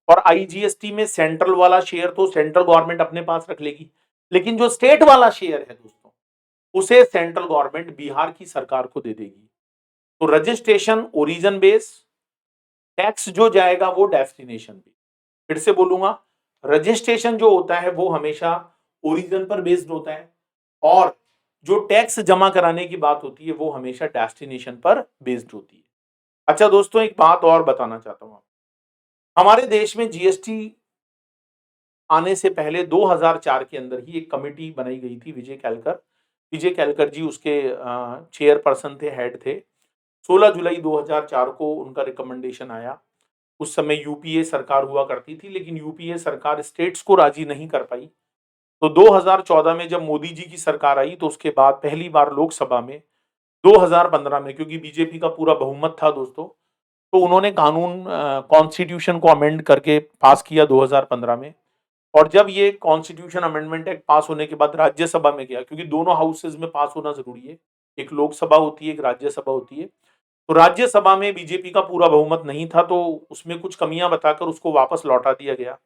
और आईजीएसटी में सेंट्रल वाला शेयर तो सेंट्रल गवर्नमेंट अपने पास रख लेगी, लेकिन जो स्टेट वाला शेयर है दोस्तों उसे सेंट्रल गवर्नमेंट बिहार की सरकार को दे देगी। तो रजिस्ट्रेशन ओरिजिन बेस, टैक्स जो जाएगा वो डेस्टिनेशन पे। फिर से बोलूंगा, रजिस्ट्रेशन जो होता है वो हमेशा ओरिजिन पर बेस्ड होता है और जो टैक्स जमा कराने की बात होती है वो हमेशा डेस्टिनेशन पर बेस्ड होती है। अच्छा दोस्तों, एक बात और बताना चाहता हूं, हमारे देश में जीएसटी आने से पहले 2004 के अंदर ही एक कमेटी बनाई गई थी, विजय कैलकर जी उसके चेयरपर्सन थे, हेड थे। 16 जुलाई 2004 को उनका रिकमेंडेशन आया। उस समय यूपीए सरकार हुआ करती थी, लेकिन यूपीए सरकार स्टेट्स को राजी नहीं कर पाई। तो 2014 में जब मोदी जी की सरकार आई तो उसके बाद पहली बार लोकसभा में 2015 में, क्योंकि बीजेपी का पूरा बहुमत था दोस्तों, तो उन्होंने कानून कॉन्स्टिट्यूशन को अमेंड करके पास किया 2015 में। और जब ये कॉन्स्टिट्यूशन अमेंडमेंट एक्ट पास होने के बाद राज्यसभा में गया, क्योंकि दोनों हाउसेज में पास होना जरूरी है, एक लोकसभा होती है एक राज्यसभा होती है, तो राज्यसभा में बीजेपी का पूरा बहुमत नहीं था तो उसमें कुछ कमियां बताकर उसको वापस लौटा दिया गया।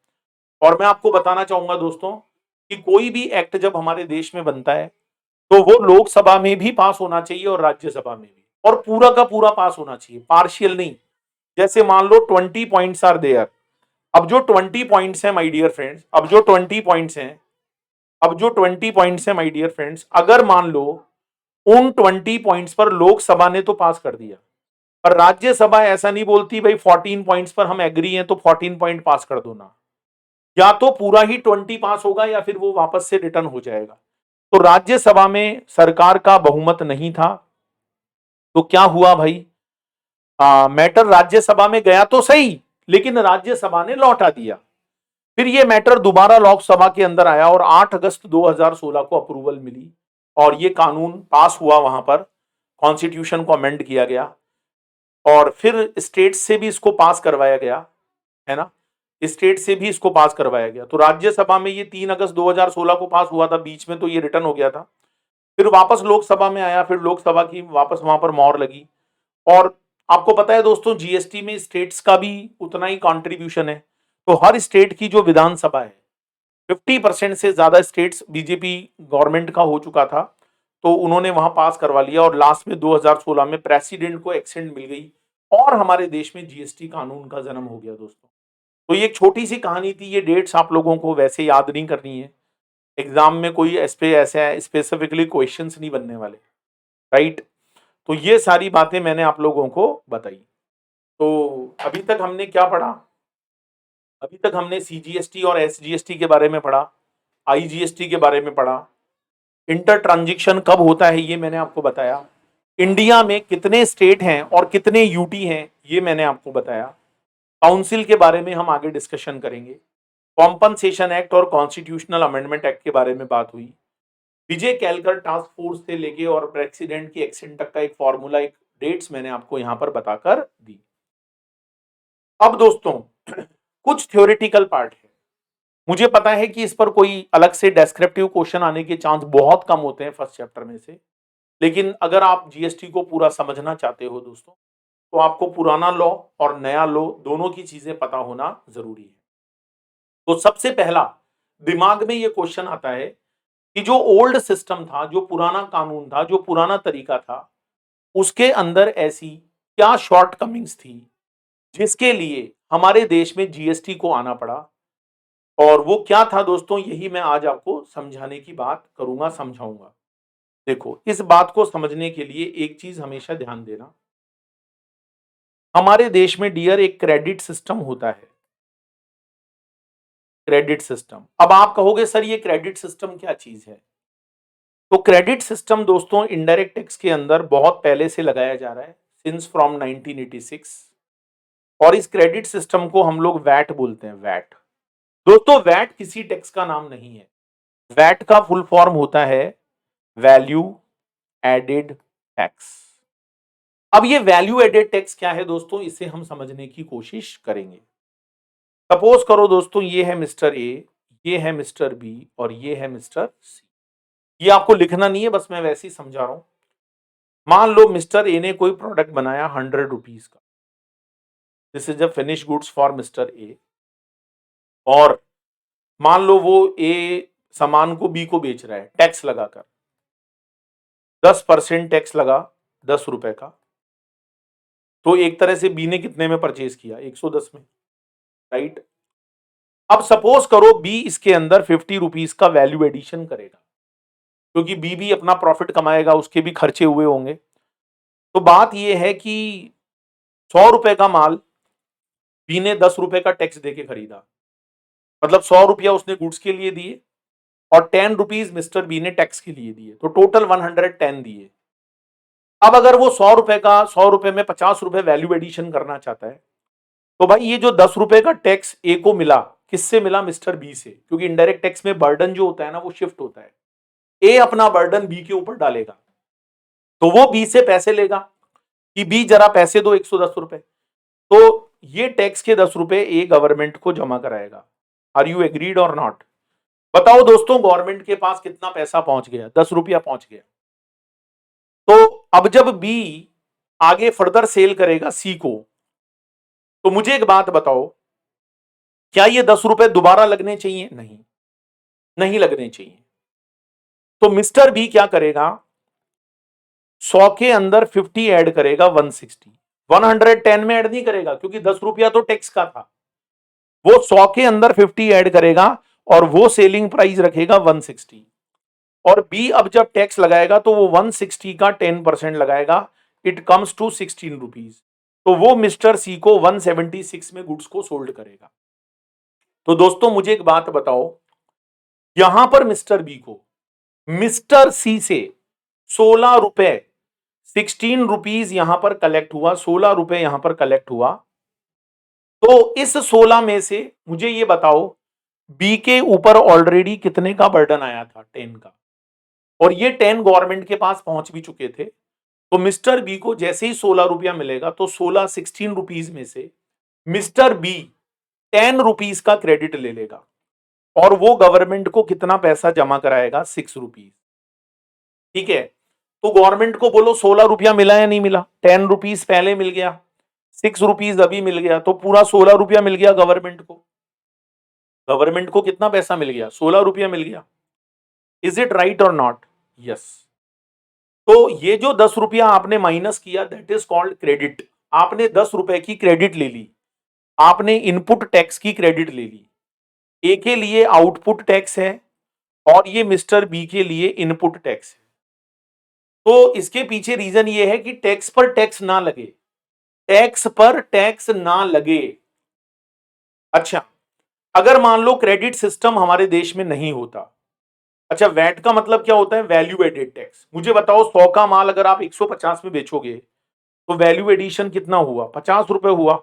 और मैं आपको बताना चाहूंगा दोस्तों कि कोई भी एक्ट जब हमारे देश में बनता है तो वो लोकसभा में भी पास होना चाहिए और राज्यसभा में भी, और पूरा का पूरा पास होना चाहिए, पार्शियल नहीं। जैसे मान लो 20 पॉइंट्स आर देयर, अब जो 20 पॉइंट्स हैं माय डियर फ्रेंड्स, अब जो 20 पॉइंट्स हैं माय डियर फ्रेंड्स, अगर मान लो उन 20 पॉइंट्स पर लोकसभा ने तो पास कर दिया, पर राज्यसभा ऐसा नहीं बोलती भाई 14 पॉइंट्स पर हम एग्री हैं तो 14 पॉइंट पास कर दो ना, या तो पूरा ही 20 पास होगा या फिर वो वापस से रिटर्न हो जाएगा। तो राज्यसभा में सरकार का बहुमत नहीं था, तो क्या हुआ भाई, मैटर राज्यसभा में गया तो सही, लेकिन राज्यसभा ने लौटा दिया। फिर ये मैटर दोबारा लोकसभा के अंदर आया और 8 अगस्त 2016 को अप्रूवल मिली और ये कानून पास हुआ, वहां पर कॉन्स्टिट्यूशन को अमेंड किया गया और फिर स्टेट से भी इसको पास करवाया गया, है ना, स्टेट से भी इसको पास करवाया गया। तो राज्यसभा में ये 3 अगस्त 2016 को पास हुआ था, बीच में तो ये रिटर्न हो गया था, फिर वापस लोकसभा में आया, फिर लोकसभा की वापस वहां पर मोहर लगी। और आपको पता है दोस्तों, जीएसटी में स्टेट्स का भी उतना ही कंट्रीब्यूशन है। तो हर स्टेट की जो विधानसभा है, 50% से ज्यादा स्टेट्स बीजेपी गवर्नमेंट का हो चुका था, तो उन्होंने वहां पास करवा लिया और लास्ट में 2016 में प्रेसिडेंट को एक्सेंट मिल गई और हमारे देश में जीएसटी कानून का जन्म हो गया दोस्तों। तो ये एक छोटी सी कहानी थी, ये डेट्स आप लोगों को वैसे याद नहीं करनी है, एग्जाम में कोई ऐसे स्पेसिफिकली क्वेश्चंस नहीं बनने वाले, राइट। तो ये सारी बातें मैंने आप लोगों को बताई। तो अभी तक हमने क्या पढ़ा? अभी तक हमने सीजीएसटी और एसजीएसटी के बारे में पढ़ा, आईजीएसटी के बारे में पढ़ा, इंटर ट्रांजिशन कब होता है ये मैंने आपको बताया, इंडिया में कितने स्टेट हैं और कितने यूटी हैं ये मैंने आपको बताया, काउंसिल के बारे में हम आगे डिस्कशन करेंगे, कॉम्पनसेशन एक्ट और कॉन्स्टिट्यूशनल अमेंडमेंट एक्ट के बारे में बात हुई, विजय केलकर टास्क फोर्स से लेके और प्रेसिडेंट की एक्सेंट तक का एक फॉर्मूला, एक डेट्स मैंने आपको यहां पर बताकर दी। अब दोस्तों कुछ थ्योरेटिकल पार्ट है, मुझे पता है कि इस पर कोई अलग से डेस्क्रिप्टिव क्वेश्चन आने के चांस बहुत कम होते हैं फर्स्ट चैप्टर में से, लेकिन अगर आप जीएसटी को पूरा समझना चाहते हो दोस्तों, तो आपको पुराना लॉ और नया लॉ दोनों की चीजें पता होना जरूरी है। तो सबसे पहला दिमाग में ये क्वेश्चन आता है कि जो ओल्ड सिस्टम था, जो पुराना कानून था, जो पुराना तरीका था, उसके अंदर ऐसी क्या शॉर्टकमिंग्स थी जिसके लिए हमारे देश में जीएसटी को आना पड़ा, और वो क्या था दोस्तों, यही मैं आज आपको समझाने की बात करूंगा, समझाऊंगा। देखो, इस बात को समझने के लिए एक चीज हमेशा ध्यान देना, हमारे देश में डियर एक क्रेडिट सिस्टम होता है, क्रेडिट सिस्टम। अब आप कहोगे सर ये क्रेडिट सिस्टम क्या चीज है? तो क्रेडिट सिस्टम दोस्तों इनडायरेक्ट टैक्स के अंदर बहुत पहले से लगाया जा रहा है, सिंस फ्रॉम 1986, और इस क्रेडिट सिस्टम को हम लोग वैट बोलते हैं, वैट। दोस्तों वैट किसी टैक्स का नाम नहीं है, वैट का फुल फॉर्म होता है वैल्यू एडेड टैक्स। अब ये वैल्यू एडेड टैक्स क्या है दोस्तों, इसे हम समझने की कोशिश करेंगे। सपोज करो दोस्तों, ये है मिस्टर ए, ये है मिस्टर बी और ये है मिस्टर सी। ये आपको लिखना नहीं है, बस मैं वैसे ही समझा रहा हूं। मान लो मिस्टर ए ने कोई प्रोडक्ट बनाया 100 रुपीज का, this is a finish goods for mister A, और मान लो वो ए सामान को बी को बेच रहा है टैक्स लगाकर, 10% टैक्स लगा 10 रुपए का, तो एक तरह से बी ने कितने में परचेज किया, 110 में, राइट। अब सपोज करो बी इसके अंदर 50 रुपीज का वैल्यू एडिशन करेगा, क्योंकि बी भी अपना प्रॉफिट कमाएगा, उसके भी खर्चे हुए होंगे। तो बात यह है कि 100 रुपए का माल बी ने 10 रुपए का टैक्स देके खरीदा, मतलब 100 रुपया उसने गुड्स के लिए दिए और 10 रुपीज मिस्टर बी ने टैक्स के लिए दिए, तो टोटल 110 दिए। अब अगर वो 100 रुपए का 100 रुपए में 50 रुपए वैल्यू एडिशन करना चाहता है, तो भाई ये जो 10 रुपए का टैक्स ए को मिला, किससे मिला, मिस्टर बी से, क्योंकि इनडायरेक्ट टैक्स में बर्डन जो होता है ना वो शिफ्ट होता है, ए अपना बर्डन बी के ऊपर डालेगा, तो वो बी से पैसे लेगा कि बी जरा पैसे दो 110 रुपए, तो ये टैक्स के 10 रुपए ए गवर्नमेंट को जमा कराएगा। आर यू एग्रीड और नॉट? बताओ दोस्तों, गवर्नमेंट के पास कितना पैसा पहुंच गया, 10 रुपया पहुंच गया। तो अब जब बी आगे फर्दर सेल करेगा सी को, तो मुझे एक बात बताओ, क्या ये 10 रुपए दोबारा लगने चाहिए? नहीं, नहीं लगने चाहिए। तो मिस्टर बी क्या करेगा, 100 के अंदर 50 ऐड करेगा 160, 110 में ऐड नहीं करेगा, क्योंकि 10 रुपया तो टैक्स का था। वो 100 के अंदर 50 ऐड करेगा और वो सेलिंग प्राइस रखेगा 160, और बी अब जब टैक्स लगाएगा तो वो 160 का 10% लगाएगा, इट कम्स टू 16 रुपीज। तो वो मिस्टर सी को 176 में गुड्स को सोल्ड करेगा। तो दोस्तों मुझे एक बात बताओ, यहां पर मिस्टर बी को मिस्टर सी से 16 रुपए, 16 रुपीज यहां पर कलेक्ट हुआ, 16 रुपए यहां पर कलेक्ट हुआ, तो इस 16 में से मुझे ये बताओ, बी के ऊपर ऑलरेडी कितने का बर्डन आया था? 10 का, और ये 10 गवर्नमेंट के पास पहुंच भी चुके थे। तो मिस्टर बी को जैसे ही 16 रुपया मिलेगा तो 16 रुपीज में से मिस्टर बी 10 रुपीज का क्रेडिट ले लेगा, और वो गवर्नमेंट को कितना पैसा जमा कराएगा? 6 रुपीज। ठीक है, तो गवर्नमेंट को बोलो 16 रुपया मिला या नहीं मिला? 10 रुपीज पहले मिल गया, 6 रुपीज अभी मिल गया, तो पूरा 16 रुपया मिल गया गवर्नमेंट को। गवर्नमेंट को कितना पैसा मिल गया? 16 रुपया मिल गया। इज इट राइट और नॉट? यस। तो ये जो 10 रुपया आपने माइनस किया, दैट इज कॉल्ड क्रेडिट। आपने 10 रुपए की क्रेडिट ले ली, आपने इनपुट टैक्स की क्रेडिट ले ली। ए के लिए आउटपुट टैक्स है और ये मिस्टर बी के लिए इनपुट टैक्स है। तो इसके पीछे रीजन ये है कि टैक्स पर टैक्स ना लगे, टैक्स पर टैक्स ना लगे। अच्छा, अगर मान लो क्रेडिट सिस्टम हमारे देश में नहीं होता, अच्छा वैट का मतलब क्या होता है? Value added tax. मुझे बताओ 100 का माल अगर आप 150 में बेचोगे तो वैल्यू एडिशन कितना हुआ? 50 रुपए हुआ।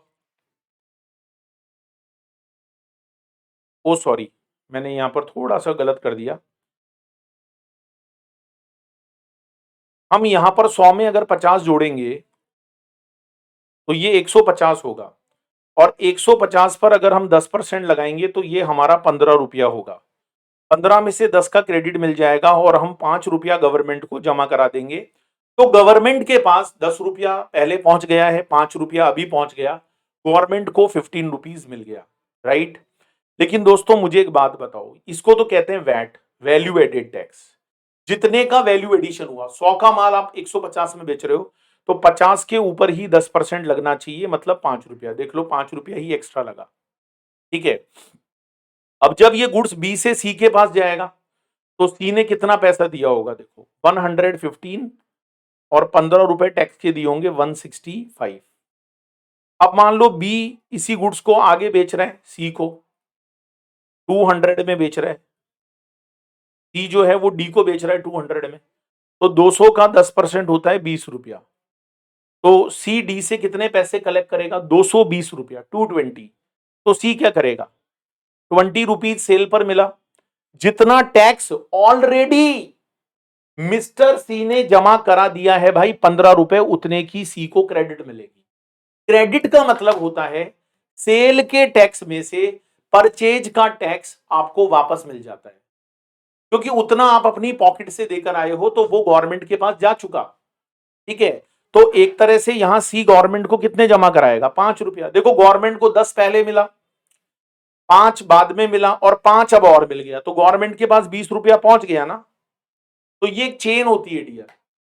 ओ सॉरी, मैंने यहां पर थोड़ा सा गलत कर दिया। हम यहां पर 100 में अगर 50 जोड़ेंगे तो ये 150 होगा, और 150 पर अगर हम 10% लगाएंगे तो ये हमारा 15 रुपया होगा। 15 में से 10 का क्रेडिट मिल जाएगा और हम 5 रुपया गवर्नमेंट को जमा करा देंगे। तो गवर्नमेंट के पास 10 रुपया पहले पहुंच गया है, 5 रुपया अभी पहुंच गया, गवर्नमेंट को 15 रुपीज मिल गया, राइट। लेकिन दोस्तों मुझे एक बात बताओ, इसको तो कहते हैं वैट, वैल्यू एडेड टैक्स। जितने का वैल्यू एडिशन हुआ, 100 का माल आप 150 में बेच रहे हो तो 50 के ऊपर ही 10% लगना चाहिए, मतलब 5 रुपया। देख लो 5 रुपया ही एक्स्ट्रा लगा। ठीक है, अब जब ये गुड्स बी से सी के पास जाएगा तो सी ने कितना पैसा दिया होगा? देखो 115 और 15 रुपए टैक्स के दिए होंगे 165। अब मान लो बी इसी गुड्स को आगे बेच रहा है सी को, 200 में बेच रहा है। सी जो है वो डी को बेच रहा है 200 में, तो 200 का 10% होता है 20 रुपया। तो सी डी से कितने पैसे कलेक्ट करेगा? 220 रुपया, 220। तो सी क्या करेगा? 20 रुपीज सेल पर मिला, जितना टैक्स ऑलरेडी मिस्टर सी ने जमा करा दिया है भाई 15 रुपए, उतने की सी को क्रेडिट मिलेगी। क्रेडिट का मतलब होता है सेल के टैक्स में से परचेज का टैक्स आपको वापस मिल जाता है, क्योंकि उतना आप अपनी पॉकेट से देकर आए हो तो वो गवर्नमेंट के पास जा चुका। ठीक है, तो एक तरह से यहां सी गवर्नमेंट को कितने जमा कराएगा? 5 रुपया। देखो गवर्नमेंट को 10 पहले मिला, 5 बाद में मिला, और 5 अब और मिल गया, तो गवर्नमेंट के पास 20 रुपया पहुंच गया ना। तो ये एक चेन होती है डियर।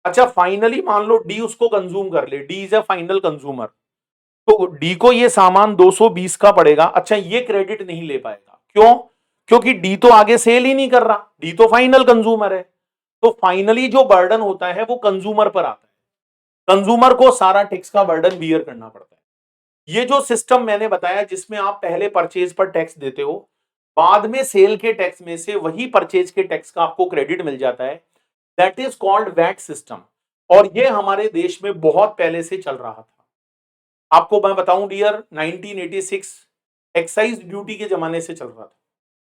अच्छा फाइनली मान लो डी उसको कंज्यूम कर ले, D is a final consumer, तो डी को ये सामान 220 का पड़ेगा। अच्छा ये क्रेडिट नहीं ले पाएगा, क्यों? क्योंकि डी तो आगे सेल ही नहीं कर रहा, डी तो फाइनल कंज्यूमर है। तो फाइनली जो बर्डन होता है वो कंज्यूमर पर आता है, कंज्यूमर को सारा टैक्स का बर्डन बियर करना पड़ता है। ये जो सिस्टम मैंने बताया जिसमें आप पहले परचेज पर टैक्स देते हो, बाद में सेल के टैक्स में से वही परचेज के टैक्स का आपको क्रेडिट मिल जाता है, that is called VAT system. और ये हमारे देश में बहुत पहले से चल रहा था। आपको मैं बताऊं डियर, 1986 एक्साइज ड्यूटी के जमाने से चल रहा था।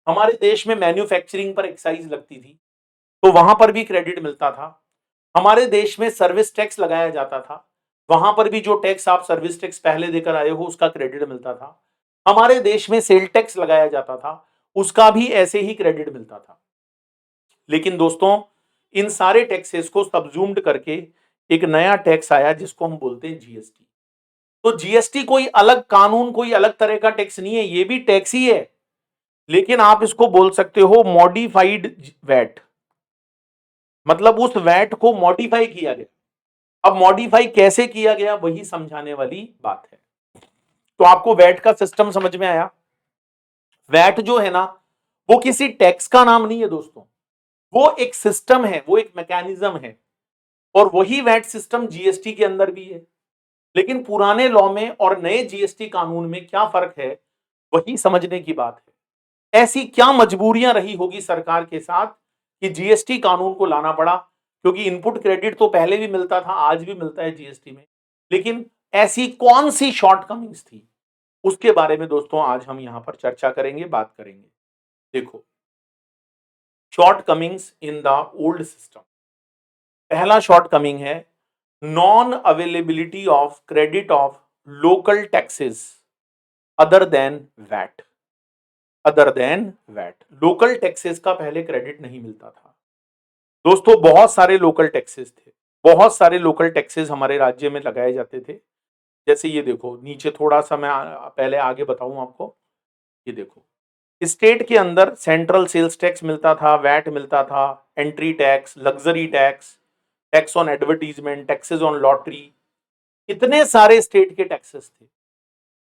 हमारे देश में मैन्युफैक्चरिंग पर एक्साइज लगती थी तो वहां पर भी क्रेडिट मिलता था। हमारे देश में सर्विस टैक्स लगाया जाता था, वहां पर भी जो टैक्स आप सर्विस टैक्स पहले देकर आए हो उसका क्रेडिट मिलता था। हमारे देश में सेल टैक्स लगाया जाता था, उसका भी ऐसे ही क्रेडिट मिलता था। लेकिन दोस्तों इन सारे टैक्सेस को सबजूम्ड करके एक नया टैक्स आया जिसको हम बोलते हैं जीएसटी। तो जीएसटी कोई अलग कानून, कोई अलग तरह का टैक्स नहीं है, ये भी टैक्स ही है, लेकिन आप इसको बोल सकते हो मॉडिफाइड वैट। मतलब उस वैट को मॉडिफाई किया गया। अब मॉडिफाई कैसे किया गया वही समझाने वाली बात है। तो आपको वैट का सिस्टम समझ में आया? वैट जो है ना वो किसी टैक्स का नाम नहीं है दोस्तों, वो एक सिस्टम है, वो एक मैकेनिज्म है, और वही वैट सिस्टम जीएसटी के अंदर भी है। लेकिन पुराने लॉ में और नए जीएसटी कानून में क्या फर्क है वही समझने की बात है। ऐसी क्या मजबूरियां रही होगी सरकार के साथ कि जीएसटी कानून को लाना पड़ा, क्योंकि इनपुट क्रेडिट तो पहले भी मिलता था, आज भी मिलता है जीएसटी में, लेकिन ऐसी कौन सी शॉर्टकमिंग्स थी उसके बारे में दोस्तों आज हम यहां पर चर्चा करेंगे, बात करेंगे। देखो, shortcomings in the old system. पहला शॉर्ट कमिंग है non availability of credit of local taxes other than VAT. Other than VAT, local taxes का पहले क्रेडिट नहीं मिलता था दोस्तों। बहुत सारे लोकल टैक्सेस थे, बहुत सारे लोकल टैक्सेस हमारे राज्य में लगाए जाते थे। जैसे ये देखो नीचे, थोड़ा सा मैं पहले आगे बताऊं आपको। ये देखो, स्टेट के अंदर सेंट्रल सेल्स टैक्स मिलता था, वैट मिलता था, entry tax, luxury tax, tax on advertisement, taxes on lottery, इतने सारे स्टेट के टैक्सेस थे।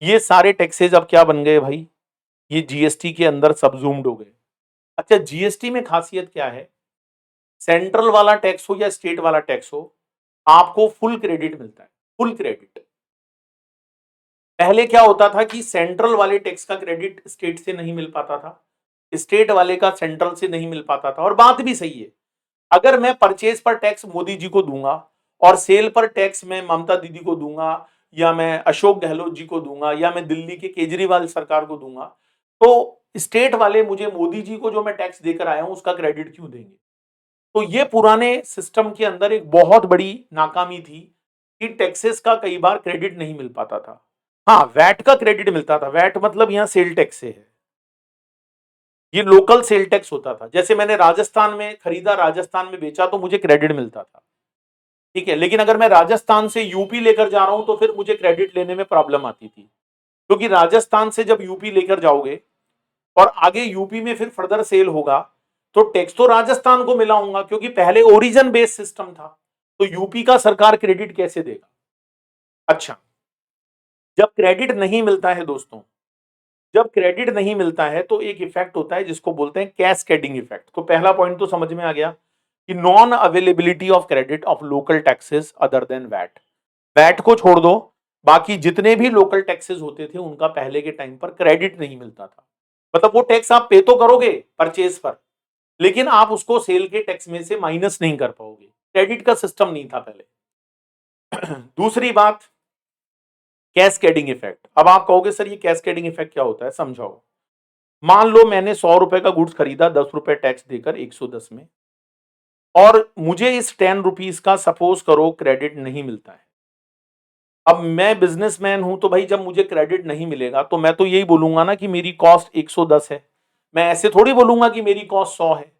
ये सारे टैक्सेस अब क्या बन गए भाई, ये जीएसटी के अंदर सबजूम्ड हो गए। अच्छा, जीएसटी में खासियत क्या है, सेंट्रल वाला टैक्स हो या स्टेट वाला टैक्स हो, आपको फुल क्रेडिट मिलता है, फुल क्रेडिट। पहले क्या होता था कि सेंट्रल वाले टैक्स का क्रेडिट स्टेट से नहीं मिल पाता था, स्टेट वाले का सेंट्रल से नहीं मिल पाता था। और बात भी सही है, अगर मैं परचेज पर टैक्स मोदी जी को दूंगा और सेल पर टैक्स मैं ममता दीदी को दूंगा, या मैं अशोक गहलोत जी को दूंगा, या मैं दिल्ली के केजरीवाल सरकार को दूंगा, तो स्टेट वाले मुझे मोदी जी को जो मैं टैक्स देकर आया हूं उसका क्रेडिट क्यों देंगे। तो ये पुराने सिस्टम के अंदर एक बहुत बड़ी नाकामी थी कि टैक्सेस का कई बार क्रेडिट नहीं मिल पाता था। हाँ, वैट का क्रेडिट मिलता था। वैट मतलब यहां सेल टैक्स से है, ये लोकल सेल टैक्स होता था। जैसे मैंने राजस्थान में खरीदा, राजस्थान में बेचा, तो मुझे क्रेडिट मिलता था, ठीक है। लेकिन अगर मैं राजस्थान से यूपी लेकर जा रहा हूं तो फिर मुझे क्रेडिट लेने में प्रॉब्लम आती थी, क्योंकि राजस्थान से जब यूपी लेकर जाओगे और आगे यूपी में फिर फर्दर सेल होगा, तो टैक्स तो राजस्थान को मिला होगा, क्योंकि पहले ओरिजिन बेस्ड सिस्टम था। तो यूपी का सरकार क्रेडिट कैसे देगा। अच्छा, जब क्रेडिट नहीं मिलता है दोस्तों, जब क्रेडिट नहीं मिलता है तो एक इफेक्ट होता है जिसको बोलते हैं कैस्केडिंग इफेक्ट। तो पहला पॉइंट तो समझ में आ गया कि non availability of credit of local taxes other than VAT. VAT को छोड़ दो, बाकी जितने भी लोकल टैक्सेस होते थे उनका पहले के टाइम पर क्रेडिट नहीं मिलता था। मतलब वो टैक्स आप पे तो करोगे परचेज पर, लेकिन आप उसको सेल के टैक्स में से माइनस नहीं कर पाओगे, क्रेडिट का सिस्टम नहीं था पहले। दूसरी बात, कैस्केडिंग इफेक्ट। अब आप कहोगे सर ये कैस्केडिंग इफेक्ट क्या होता है, समझाओ। मान लो मैंने 100 रुपए का गुड्स खरीदा 10 रुपए टैक्स देकर 110 में, और मुझे इस 10 रुपीज का सपोज करो क्रेडिट नहीं मिलता है। अब मैं बिजनेसमैन हूं, तो भाई जब मुझे क्रेडिट नहीं मिलेगा तो मैं तो यही बोलूंगा ना कि मेरी कॉस्ट 110 है। मैं ऐसे थोड़ी बोलूंगा कि मेरी कॉस्ट 100 है।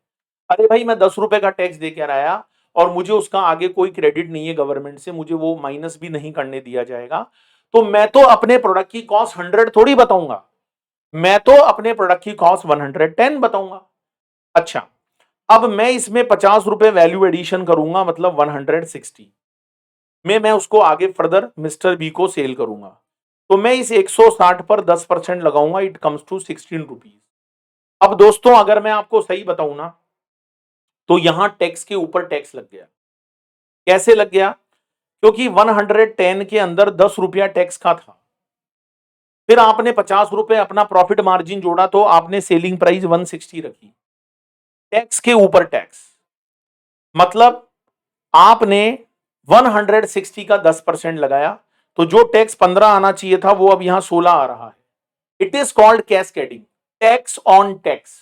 अरे भाई, मैं 10 रुपए का टैक्स देकर आया और मुझे उसका आगे कोई क्रेडिट नहीं है गवर्नमेंट से, मुझे वो माइनस भी नहीं करने दिया जाएगा, तो मैं तो अपने प्रोडक्ट की कॉस्ट 100 थोड़ी बताऊंगा, मैं तो अपने प्रोडक्ट की कॉस्ट 110 बताऊंगा। अच्छा, अब मैं इसमें 50 रुपए वैल्यू एडिशन करूंगा, मतलब 160 में मैं उसको आगे फर्दर मिस्टर बी को सेल करूंगा, तो मैं इस 160 पर 10% लगाऊंगा, इट कम्स टू 16 रुपीज। अब दोस्तों अगर मैं आपको सही बताऊं ना, तो यहां टैक्स के ऊपर टैक्स लग गया। कैसे लग गया, क्योंकि 110 के अंदर 10 रुपया टैक्स का था, फिर आपने 50 रुपए अपना प्रॉफिट मार्जिन जोड़ा, तो आपने सेलिंग प्राइस 160 रखी, टैक्स के ऊपर टैक्स। मतलब आपने 160 का 10% लगाया, तो जो टैक्स 15 आना चाहिए था वो अब यहां 16 आ रहा है। It is called cascading, tax on tax,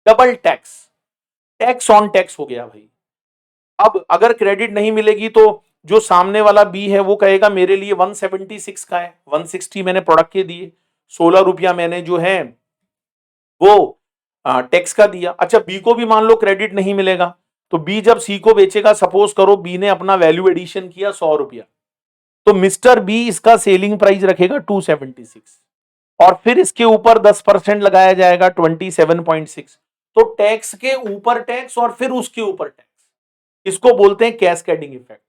double tax, tax on tax हो गया भाई। अब अगर क्रेडिट नहीं मिलेगी तो जो सामने वाला बी है वो कहेगा मेरे लिए 176 का है, 160 मैंने प्रोडक्ट के दिए, 16 रुपया मैंने जो है वो टैक्स का दिया। अच्छा, बी को भी मान लो क्रेडिट नहीं मिलेगा, तो बी जब सी को बेचेगा, सपोज करो बी ने अपना वैल्यू एडिशन किया 100 रुपया, तो मिस्टर बी इसका सेलिंग प्राइस रखेगा 276, और फिर इसके ऊपर 10% लगाया जाएगा 27.6। तो टैक्स के ऊपर टैक्स और फिर उसके ऊपर टैक्स, इसको बोलते हैं कैस्केडिंग इफेक्ट,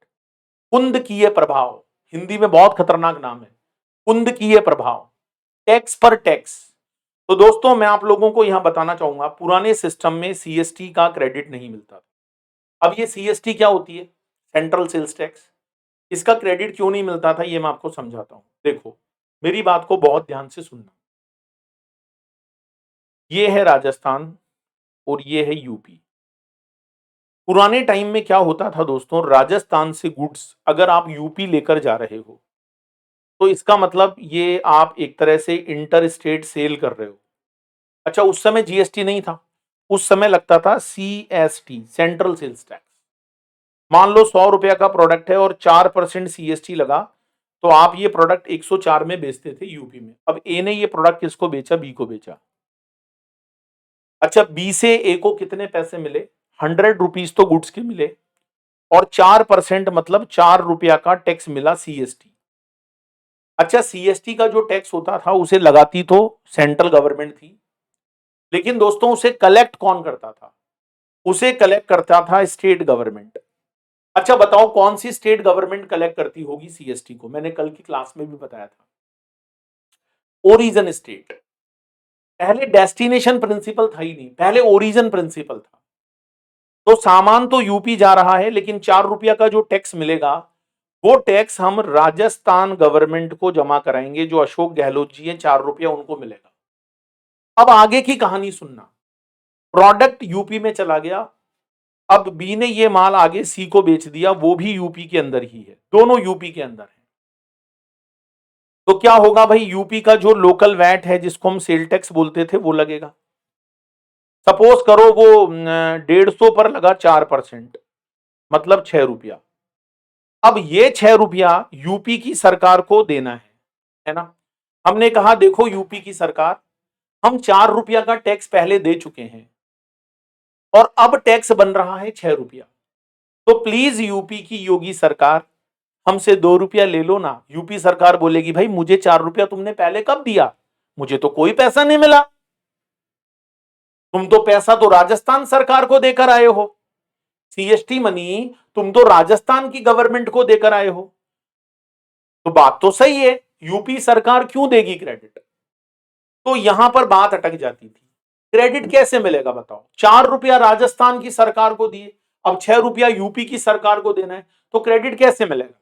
कुंदकीय प्रभाव। हिंदी में बहुत खतरनाक नाम है, कुंदकीय प्रभाव, टैक्स पर टैक्स। तो दोस्तों मैं आप लोगों को यहां बताना चाहूंगा, पुराने सिस्टम में सीएसटी का क्रेडिट नहीं मिलता था। अब ये सीएसटी क्या होती है, सेंट्रल सेल्स टैक्स, इसका क्रेडिट क्यों नहीं मिलता था ये मैं आपको समझाता हूं। देखो, मेरी बात को बहुत ध्यान से सुनना। ये है राजस्थान और ये है यूपी। पुराने टाइम में क्या होता था दोस्तों, राजस्थान से गुड्स अगर आप यूपी लेकर जा रहे हो, तो इसका मतलब ये आप एक तरह से इंटर स्टेट सेल कर रहे हो। अच्छा, उस समय जीएसटी नहीं था, उस समय लगता था सीएसटी, सेंट्रल सेल्स टैक्स। मान लो 100 रुपया का प्रोडक्ट है और 4% सीएसटी लगा, तो आप ये प्रोडक्ट 104 में बेचते थे यूपी में। अब ए ने ये प्रोडक्ट किसको बेचा? बी को बेचा। अच्छा, बी से ए को कितने पैसे मिले? 100 रुपीज तो गुड्स के मिले, और 4% मतलब 4 रुपया का टैक्स मिला सीएसटी। अच्छा, सीएसटी का जो टैक्स होता था उसे लगाती तो सेंट्रल गवर्नमेंट थी, लेकिन दोस्तों उसे कलेक्ट कौन करता था? उसे कलेक्ट करता था स्टेट गवर्नमेंट। अच्छा बताओ, कौन सी स्टेट गवर्नमेंट कलेक्ट करती होगी सीएसटी को? मैंने कल की क्लास में भी बताया था, ओरिजिन स्टेट। पहले डेस्टिनेशन प्रिंसिपल था ही नहीं, पहले ओरिजिन प्रिंसिपल था। तो सामान तो यूपी जा रहा है, लेकिन 4 रुपया का जो टैक्स मिलेगा वो टैक्स हम राजस्थान गवर्नमेंट को जमा कराएंगे, जो अशोक गहलोत जी है, 4 रुपया उनको मिलेगा। अब आगे की कहानी सुनना। प्रोडक्ट यूपी में चला गया, अब बी ने ये माल आगे सी को बेच दिया, वो भी यूपी के अंदर ही है, दोनों यूपी के अंदर है। तो क्या होगा भाई? यूपी का जो लोकल वैट है, जिसको हम सेल टैक्स बोलते थे, वो लगेगा। सपोज करो वो 150 पर लगा 4%, मतलब 6 रुपया। अब ये 6 रुपया यूपी की सरकार को देना है ना? हमने कहा देखो यूपी की सरकार, हम 4 रुपया का टैक्स पहले दे चुके हैं और अब टैक्स बन रहा है 6 रुपया। तो प्लीज यूपी की योगी सरकार, हमसे 2 रुपया ले लो ना। यूपी सरकार बोलेगी भाई मुझे 4 रुपया तुमने पहले कब दिया? मुझे तो कोई पैसा नहीं मिला। तुम तो पैसा तो राजस्थान सरकार को देकर आए हो, सीएसटी मनी तुम तो राजस्थान की गवर्नमेंट को देकर आए हो। तो बात तो सही है, यूपी सरकार क्यों देगी क्रेडिट? तो यहां पर बात अटक जाती थी। क्रेडिट कैसे मिलेगा बताओ? 4 रुपया राजस्थान की सरकार को दिए, अब 6 रुपया यूपी की सरकार को देना है, तो क्रेडिट कैसे मिलेगा?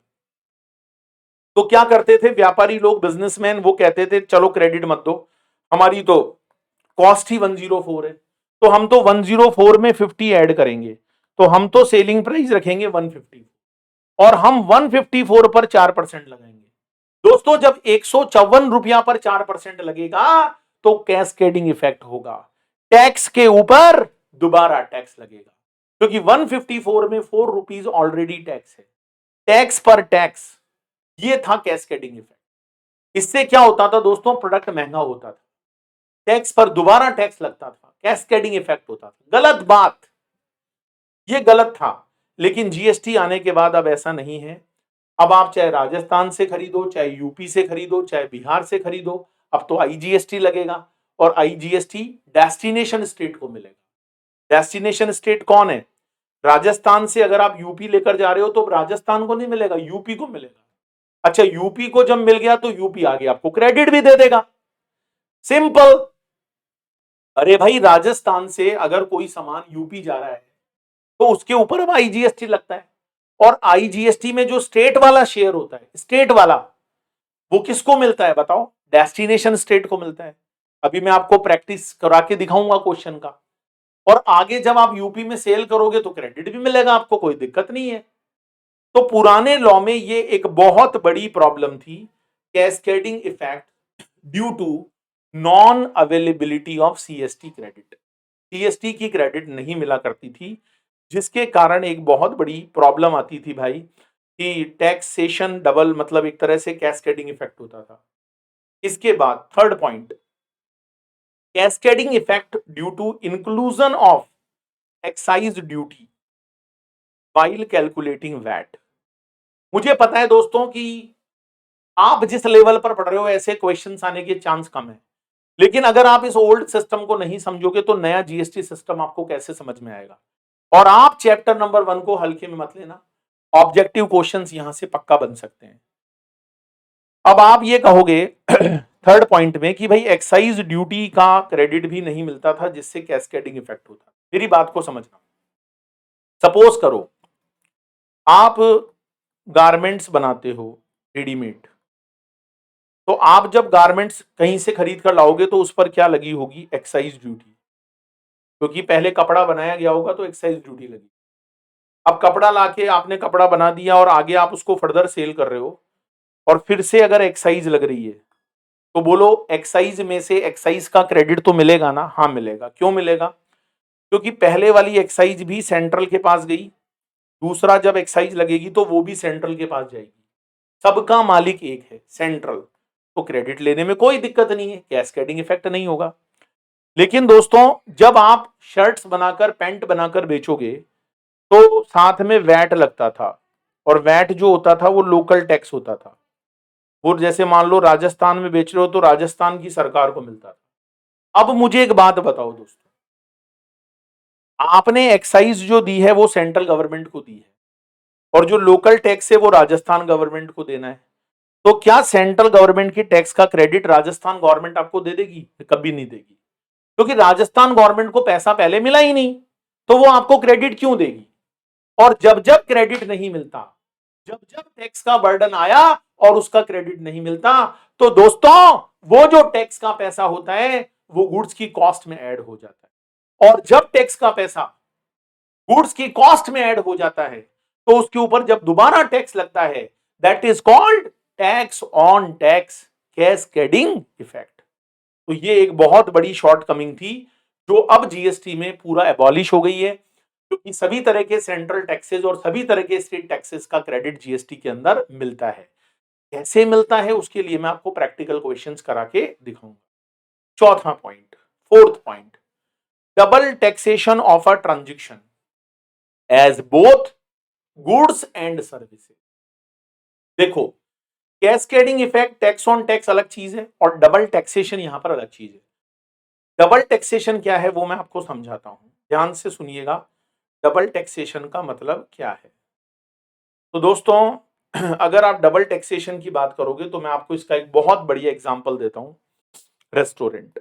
तो क्या करते थे व्यापारी लोग, बिजनेसमैन, वो कहते थे चलो क्रेडिट मत दो, हमारी तो कॉस्ट ही 104 है, तो हम तो 104 में 50 ऐड करेंगे, तो हम तो सेलिंग प्राइस रखेंगे 150, और हम 154 पर 4% लगाएंगे। दोस्तों जब 154 रुपया पर 4% लगेगा तो कैस्केडिंग इफेक्ट होगा, टैक्स के ऊपर दोबारा टैक्स लगेगा, क्योंकि 154 में 4 रुपीज ऑलरेडी टैक्स है, टैक्स पर टैक्स। ये था कैस्केडिंग इफेक्ट। इससे क्या होता था दोस्तों? प्रोडक्ट महंगा होता था, टैक्स पर दोबारा टैक्स लगता था, कैस्केडिंग इफेक्ट होता था। गलत बात, ये गलत था। लेकिन जीएसटी आने के बाद अब ऐसा नहीं है। अब आप चाहे राजस्थान से खरीदो, चाहे यूपी से खरीदो, चाहे बिहार से खरीदो, अब तो आईजीएसटी लगेगा, और आईजीएसटी डेस्टिनेशन स्टेट को मिलेगा। डेस्टिनेशन स्टेट कौन है? राजस्थान से अगर आप यूपी लेकर जा रहे हो तो राजस्थान को नहीं मिलेगा, यूपी को मिलेगा। अच्छा, यूपी को जब मिल गया तो यूपी आगे आपको क्रेडिट भी दे देगा, सिंपल। अरे भाई, राजस्थान से अगर कोई सामान यूपी जा रहा है तो उसके ऊपर अब आईजीएसटी लगता है, और आईजीएसटी में जो स्टेट वाला शेयर होता है, स्टेट वाला, वो किसको मिलता है बताओ? डेस्टिनेशन स्टेट को मिलता है। अभी मैं आपको प्रैक्टिस करा के दिखाऊंगा क्वेश्चन का, और आगे जब आप यूपी में सेल करोगे तो क्रेडिट भी मिलेगा आपको, कोई दिक्कत नहीं है। तो पुराने लॉ में ये एक बहुत बड़ी प्रॉब्लम थी, cascading effect due to non availability of CST credit. CST की क्रेडिट नहीं मिला करती थी, जिसके कारण एक बहुत बड़ी प्रॉब्लम आती थी भाई, कि टैक्सेशन डबल, मतलब एक तरह से कैस्केडिंग इफेक्ट होता था। इसके बाद third point, cascading effect due to inclusion of excise duty while calculating VAT. मुझे पता है दोस्तों कि आप जिस लेवल पर पढ़ रहे हो ऐसे क्वेश्चंस आने के चांस कम है, लेकिन अगर आप इस ओल्ड सिस्टम को नहीं समझोगे तो नया जीएसटी सिस्टम आपको कैसे समझ में आएगा। और आप चैप्टर नंबर 1 को हल्के में मत लेना, ऑब्जेक्टिव क्वेश्चंस यहां से पक्का बन सकते हैं। अब आप ये कहोगे थर्ड पॉइंट में कि भाई एक्साइज ड्यूटी का क्रेडिट भी नहीं मिलता था, जिससे कैस्केडिंग इफेक्ट होता। मेरी बात को समझना। सपोज करो आप गारमेंट्स बनाते हो रेडीमेड, तो आप जब गारमेंट्स कहीं से खरीद कर लाओगे तो उस पर क्या लगी होगी? एक्साइज ड्यूटी, क्योंकि पहले कपड़ा बनाया गया होगा तो एक्साइज ड्यूटी लगी। अब कपड़ा लाके आपने कपड़ा बना दिया और आगे आप उसको फर्दर सेल कर रहे हो, और फिर से अगर एक्साइज लग रही है तो बोलो एक्साइज में से एक्साइज का क्रेडिट तो मिलेगा ना? हाँ मिलेगा। क्यों मिलेगा? क्योंकि पहले वाली एक्साइज भी सेंट्रल के पास गई, दूसरा जब एक्साइज लगेगी तो वो भी सेंट्रल के पास जाएगी, सबका मालिक एक है सेंट्रल, तो क्रेडिट लेने में कोई दिक्कत नहीं है, कैस्केडिंग इफेक्ट नहीं होगा। लेकिन दोस्तों जब आप शर्ट्स बनाकर पैंट बनाकर बेचोगे तो साथ में वैट लगता था, और वैट जो होता था वो लोकल टैक्स होता था। वो जैसे मान लो राजस्थान में बेच रहे हो तो राजस्थान की सरकार को मिलता था। अब मुझे एक बात बताओ दोस्तों, आपने एक्साइज जो दी है वो सेंट्रल गवर्नमेंट को दी है, और जो लोकल टैक्स है वो राजस्थान गवर्नमेंट को देना है, तो क्या सेंट्रल गवर्नमेंट की टैक्स का क्रेडिट राजस्थान गवर्नमेंट आपको दे देगी? कभी नहीं देगी, क्योंकि राजस्थान गवर्नमेंट को पैसा पहले मिला ही नहीं, तो वो आपको क्रेडिट क्यों देगी? और जब जब क्रेडिट नहीं मिलता, जब जब टैक्स का बर्डन आया और उसका क्रेडिट नहीं मिलता, तो दोस्तों वो जो टैक्स का पैसा होता है वो गुड्स की कॉस्ट में ऐड हो जाता है, और जब टैक्स का पैसा गुड्स की कॉस्ट में ऐड हो जाता है तो उसके ऊपर जब दोबारा टैक्स लगता है, that is called tax on tax cascading effect. तो ये एक बहुत बड़ी शॉर्टकमिंग थी जो अब जीएसटी में पूरा एबॉलिश हो गई है, क्योंकि सभी तरह के सेंट्रल टैक्सेस और सभी तरह के स्टेट टैक्सेस का क्रेडिट जीएसटी के अंदर मिलता है। कैसे मिलता है उसके लिए मैं आपको प्रैक्टिकल क्वेश्चंस करा के दिखाऊंगा। चौथा point, fourth point, double taxation of a transaction as both goods and services. देखो, cascading effect, tax on tax अलग चीज है और डबल टैक्सेशन यहां पर अलग चीज है। डबल टैक्सेशन क्या है वो मैं आपको समझाता हूं, ध्यान से सुनिएगा। डबल टैक्सेशन का मतलब क्या है? तो दोस्तों अगर आप डबल टैक्सेशन की बात करोगे तो मैं आपको इसका एक बहुत बढ़िया एग्जांपल देता हूं। रेस्टोरेंट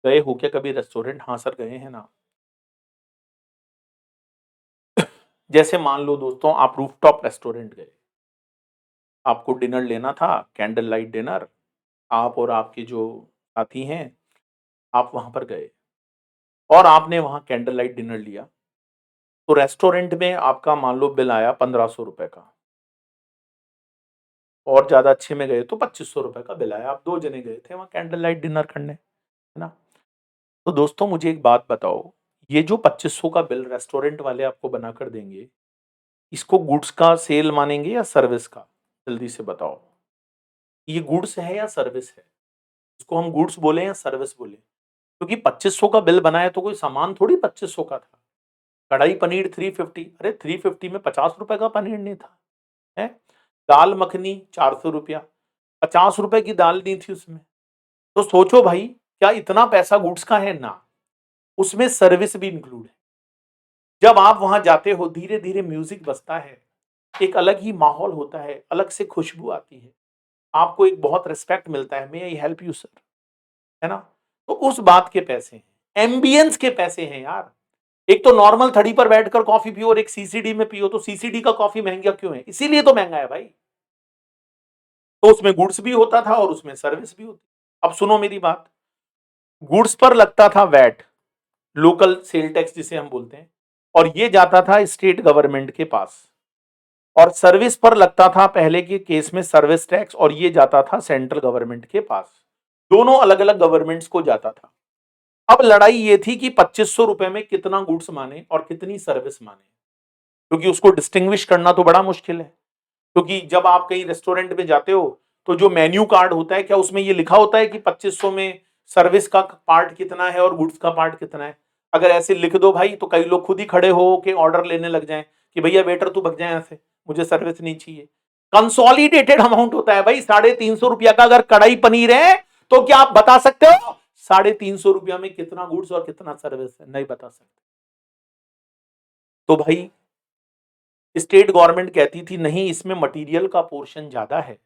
गए हो क्या कभी रेस्टोरेंट? हाँ सर गए हैं ना। जैसे मान लो दोस्तों आप रूफटॉप रेस्टोरेंट गए, आपको डिनर लेना था, कैंडल लाइट डिनर, आप और आपके जो साथी हैं आप वहां पर गए और आपने वहां कैंडल लाइट डिनर लिया, तो रेस्टोरेंट में आपका मान लो बिल आया 1500 रुपए का, और ज्यादा अच्छे में गए तो 2500 रुपए का बिल आया। आप दो जने गए थे वहां कैंडल लाइट डिनर करने, है ना? तो दोस्तों मुझे एक बात बताओ, ये जो 2500 का बिल रेस्टोरेंट वाले आपको बनाकर देंगे, इसको गुड्स का सेल मानेंगे या सर्विस का? जल्दी से बताओ, ये गुड्स है या सर्विस है? इसको हम गुड्स बोले या सर्विस बोले? क्योंकि 2500 का बिल बनाया तो कोई सामान थोड़ी 2500 का था। कढ़ाई पनीर 350, अरे 350 में 50 रुपए का पनीर नहीं था, है? दाल मखनी 400 रुपया, 50 रुपए की दाल नहीं थी उसमें। तो सोचो भाई, क्या इतना पैसा गुड्स का है? ना, उसमें सर्विस भी इंक्लूड है। जब आप वहां जाते हो धीरे धीरे म्यूजिक बजता है, एक अलग ही माहौल होता है, अलग से खुशबू आती है, आपको एक बहुत रिस्पेक्ट मिलता है, मे आई हेल्प यू सर, है ना? तो उस बात के पैसे हैं, एम्बियंस के पैसे हैं यार। एक तो नॉर्मल थड़ी पर बैठकर कॉफी पियो और एक सीसीडी में पियो, तो सीसीडी का कॉफी महंगा क्यों है? इसीलिए तो महंगा है भाई। तो उसमें गुड्स भी होता था और उसमें सर्विस भी होती। अब सुनो मेरी बात, गुड्स पर लगता था वैट, लोकल सेल टैक्स जिसे हम बोलते हैं, और ये जाता था स्टेट गवर्नमेंट के पास, और सर्विस पर लगता था पहले के केस में सर्विस टैक्स, और ये जाता था सेंट्रल गवर्नमेंट के पास। दोनों अलग अलग गवर्नमेंट्स को जाता था। अब लड़ाई ये थी कि 2500 रुपए में कितना गुड्स माने और कितनी सर्विस माने, क्योंकि उसको डिस्टिंग्विश करना तो बड़ा मुश्किल है। क्योंकि जब आप कहीं रेस्टोरेंट में जाते हो तो जो मेन्यू कार्ड होता है, क्या उसमें ये लिखा होता है कि 2500 में सर्विस का पार्ट कितना है और गुड्स का पार्ट कितना है? अगर ऐसे लिख दो भाई तो कई लोग खुद ही खड़े हो के ऑर्डर लेने लग जाएं कि भैया वेटर तू भग जाए यहाँ से, मुझे सर्विस नहीं चाहिए। कंसोलिडेटेड अमाउंट होता है भाई, 350 रुपया का अगर कढ़ाई पनीर है तो क्या आप बता सकते हो 350 रुपया में कितना गुड्स और कितना सर्विस है? नहीं बता सकते। तो भाई स्टेट गवर्नमेंट कहती थी नहीं इसमें मटेरियल का पोर्शन ज्यादा है,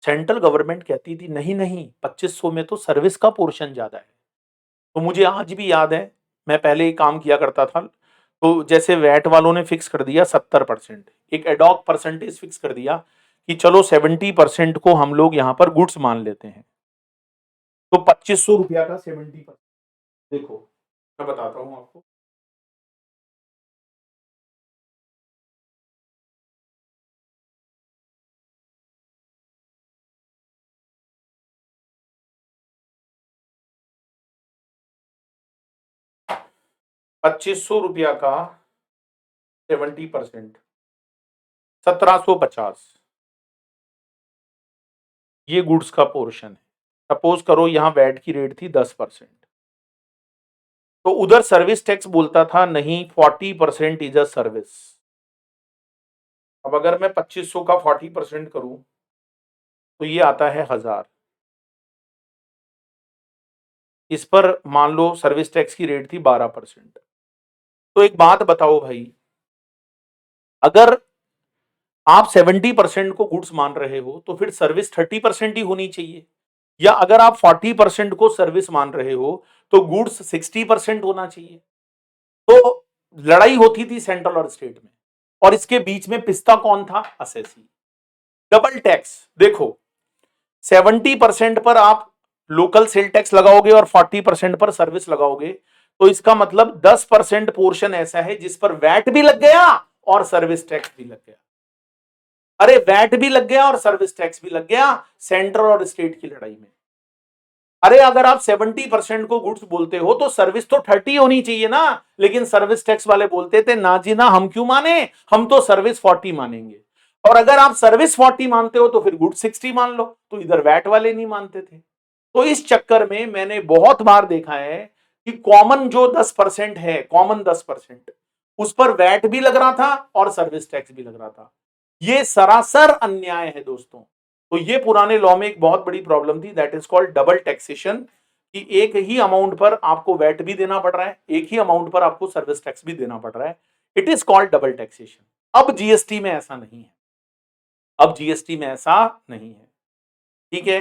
सेंट्रल गवर्नमेंट कहती थी नहीं नहीं 2500 में तो सर्विस का पोर्शन ज्यादा है। तो मुझे आज भी याद है, मैं पहले ही काम किया करता था, तो जैसे वैट वालों ने फिक्स कर दिया 70%, एक एडॉक परसेंटेज फिक्स कर दिया कि चलो 70% को हम लोग यहाँ पर गुड्स मान लेते हैं, तो 2500 रुपया का 70%। देखो मैं बताता हूँ आपको, ₹2500 का 70%, 1750, ये गुड्स का पोर्शन है। सपोज करो यहां वैट की रेट थी 10%, तो उधर सर्विस टैक्स बोलता था नहीं 40% इज अ सर्विस। अब अगर मैं 2500 का 40% करूं तो ये आता है 1000। इस पर मान लो सर्विस टैक्स की रेट थी 12%। तो एक बात बताओ भाई, अगर आप 70% को गुड्स मान रहे हो तो फिर सर्विस 30% ही होनी चाहिए, या अगर आप 40% को सर्विस मान रहे हो तो गुड्स 60% होना चाहिए। तो लड़ाई होती थी सेंट्रल और स्टेट में, और इसके बीच में पिस्ता कौन था? असेसी। डबल टैक्स देखो, 70% पर आप लोकल सेल टैक्स लगाओगे और 40% पर सर्विस लगाओगे, तो इसका मतलब 10% पोर्शन ऐसा है जिस पर वैट भी लग गया और सर्विस टैक्स भी लग गया। अरे वैट भी लग गया और सर्विस टैक्स भी लग गया सेंट्रल और स्टेट की लड़ाई में। अरे अगर आप 70% को गुड्स बोलते हो तो सर्विस तो 30 होनी चाहिए ना, लेकिन सर्विस टैक्स वाले बोलते थे ना जी ना, हम क्यों माने, हम तो सर्विस 40 मानेंगे। और अगर आप सर्विस 40 मानते हो तो फिर गुड्स 60 मान लो, तो इधर वैट वाले नहीं मानते थे। तो इस चक्कर में मैंने बहुत बार देखा है कि कॉमन जो 10% है, कॉमन 10%, उस पर वैट भी लग रहा था और सर्विस टैक्स भी लग रहा था। ये सरासर अन्याय है दोस्तों। तो ये पुराने लॉ में एक बहुत बड़ी प्रॉब्लम थी, that is called double taxation, कि एक ही अमाउंट पर आपको वैट भी देना पड़ रहा है, एक ही अमाउंट पर आपको सर्विस टैक्स भी देना पड़ रहा है। It is called double taxation. अब जीएसटी में ऐसा नहीं है, अब जीएसटी में ऐसा नहीं है। ठीक है।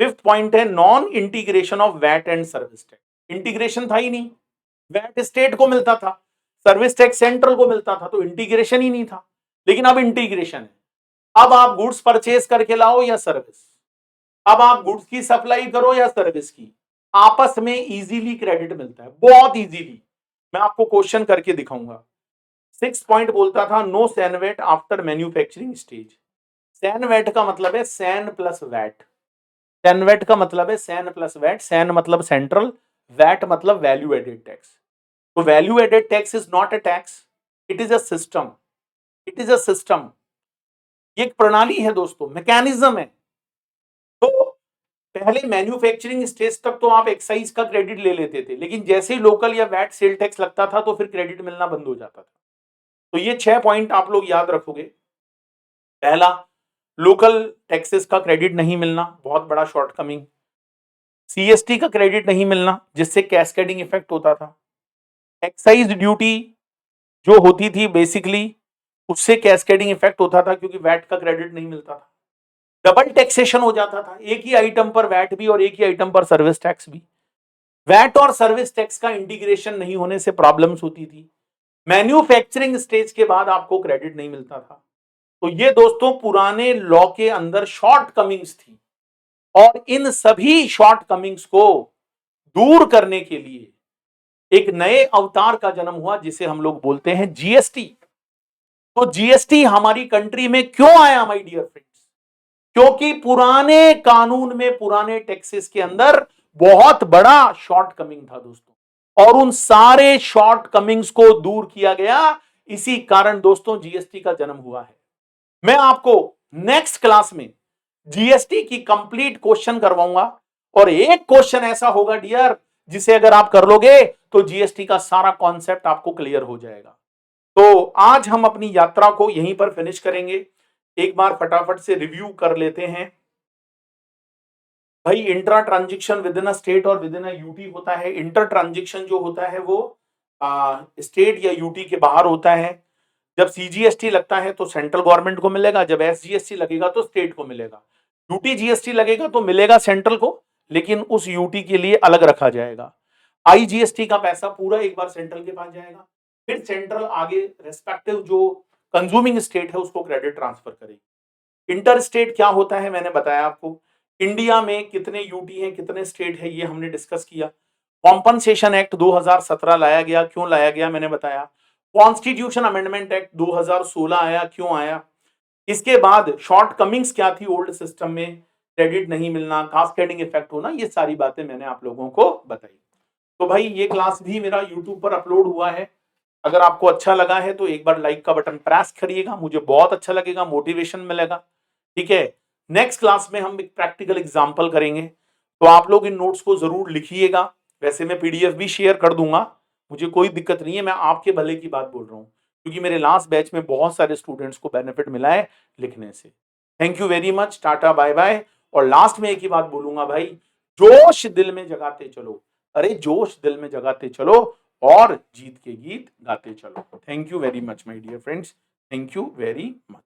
फिफ्थ पॉइंट है non integration of VAT and service tax. Integration था ही नहीं, वैट स्टेट को मिलता था, सर्विस टैक्स सेंट्रल को मिलता था, तो इंटीग्रेशन ही नहीं था। लेकिन अब इंटीग्रेशन है। अब आप गुड्स परचेज करके लाओ या सर्विस, अब आप गुड्स की सप्लाई करो या सर्विस की, आपस में इजीली क्रेडिट मिलता है, बहुत इजीली। मैं आपको क्वेश्चन करके दिखाऊंगा। 6 पॉइंट बोलता था no CENVAT after manufacturing stage. CENVAT का मतलब है सैन प्लस वैट, सैनवेट का मतलब है सैन प्लस वैट, सैन मतलब सेंट्रल, वैट मतलब वैल्यू एडेड टैक्स। तो value added tax is not a tax, it is a system, it is a system. ये एक प्रणाली है दोस्तों, मैकेनिज्म है। तो पहले मैन्युफैक्चरिंग स्टेज तक तो आप एक्साइज का क्रेडिट ले लेते थे, लेकिन जैसे ही लोकल या वैट सेल टैक्स लगता था तो फिर क्रेडिट मिलना बंद हो जाता था। तो ये 6 पॉइंट आप लोग याद रखोगे। पहला, लोकल टैक्सेस का क्रेडिट नहीं मिलना, बहुत बड़ा शॉर्टकमिंग। सीएसटी का क्रेडिट नहीं मिलना, जिससे कैस्केडिंग इफेक्ट होता था। एक्साइज ड्यूटी जो होती थी बेसिकली, उससे कैस्केडिंग इफेक्ट होता था क्योंकि वैट का क्रेडिट नहीं मिलता था। डबल टैक्सेशन हो जाता था, एक ही आइटम पर वैट भी और एक ही आइटम पर सर्विस टैक्स भी। वैट और सर्विस टैक्स का इंटीग्रेशन नहीं होने से प्रॉब्लम्स होती थी। मैन्युफैक्चरिंग स्टेज के बाद आपको क्रेडिट नहीं मिलता था। तो ये दोस्तों पुराने लॉ के अंदर शॉर्ट कमिंग्स थी, और इन सभी शॉर्ट कमिंग्स को दूर करने के लिए एक नए अवतार का जन्म हुआ जिसे हम लोग बोलते हैं जीएसटी। तो जीएसटी हमारी कंट्री में क्यों आया माय डियर फ्रेंड्स? क्योंकि पुराने कानून में, पुराने टैक्सेस के अंदर बहुत बड़ा शॉर्ट कमिंग था दोस्तों, और उन सारे शॉर्ट कमिंग्स को दूर किया गया। इसी कारण दोस्तों जीएसटी का जन्म हुआ है। मैं आपको नेक्स्ट क्लास में जीएसटी की कंप्लीट क्वेश्चन करवाऊंगा, और एक क्वेश्चन ऐसा होगा डियर जिसे अगर आप कर लोगे तो जीएसटी का सारा कॉन्सेप्ट आपको क्लियर हो जाएगा। तो आज हम अपनी यात्रा को यहीं पर फिनिश करेंगे। एक बार फटाफट से रिव्यू कर लेते हैं। भाई intra transaction with in a state और विद इन अ यूटी होता है। इंटर ट्रांजेक्शन जो होता है वो स्टेट या यूटी के बाहर होता है। जब सीजीएसटी लगता है तो सेंट्रल गवर्नमेंट को मिलेगा, जब एसजीएसटी लगेगा तो स्टेट को मिलेगा। यूटी जीएसटी लगेगा तो मिलेगा सेंट्रल को, लेकिन उस यूटी के लिए अलग रखा जाएगा। आईजीएसटी का पैसा पूरा एक बार सेंट्रल के पास जाएगा, फिर सेंट्रल आगे रेस्पेक्टिव जो कंज्यूमिंग स्टेट है उसको क्रेडिट ट्रांसफर करेगी। इंटर स्टेट क्या होता है मैंने बताया आपको। इंडिया में कितने यूटी हैं, कितने स्टेट है, ये हमने डिस्कस किया। कॉम्पनसेशन एक्ट 2017 लाया गया, क्यों लाया गया मैंने बताया। कॉन्स्टिट्यूशन अमेंडमेंट एक्ट 2016 आया, क्यों आया। इसके बाद शॉर्ट कमिंग्स क्या थी ओल्ड सिस्टम में, क्रेडिट नहीं मिलना, कास्केडिंग इफेक्ट होना, ये सारी बातें मैंने आप लोगों को बताई। तो भाई ये क्लास भी मेरा यूट्यूब पर अपलोड हुआ है, अगर आपको अच्छा लगा है तो एक बार लाइक का बटन प्रेस करिएगा, मुझे बहुत अच्छा लगेगा, मोटिवेशन मिलेगा। ठीक है, नेक्स्ट क्लास में हम एक प्रैक्टिकल एग्जांपल करेंगे, तो आप लोग इन नोट्स को जरूर लिखिएगा। वैसे मैं पीडीएफ भी शेयर कर दूंगा, मुझे कोई दिक्कत नहीं है, मैं आपके भले की बात बोल रहा हूं, क्योंकि मेरे लास्ट बैच में बहुत सारे स्टूडेंट्स को बेनिफिट मिला है लिखने से। Thank you very much, tata bye bye. और लास्ट में एक ही बात बोलूंगा भाई, जोश दिल में जगाते चलो, अरे जोश दिल में जगाते चलो और जीत के गीत गाते चलो। Thank you very much my dear friends, thank you very much.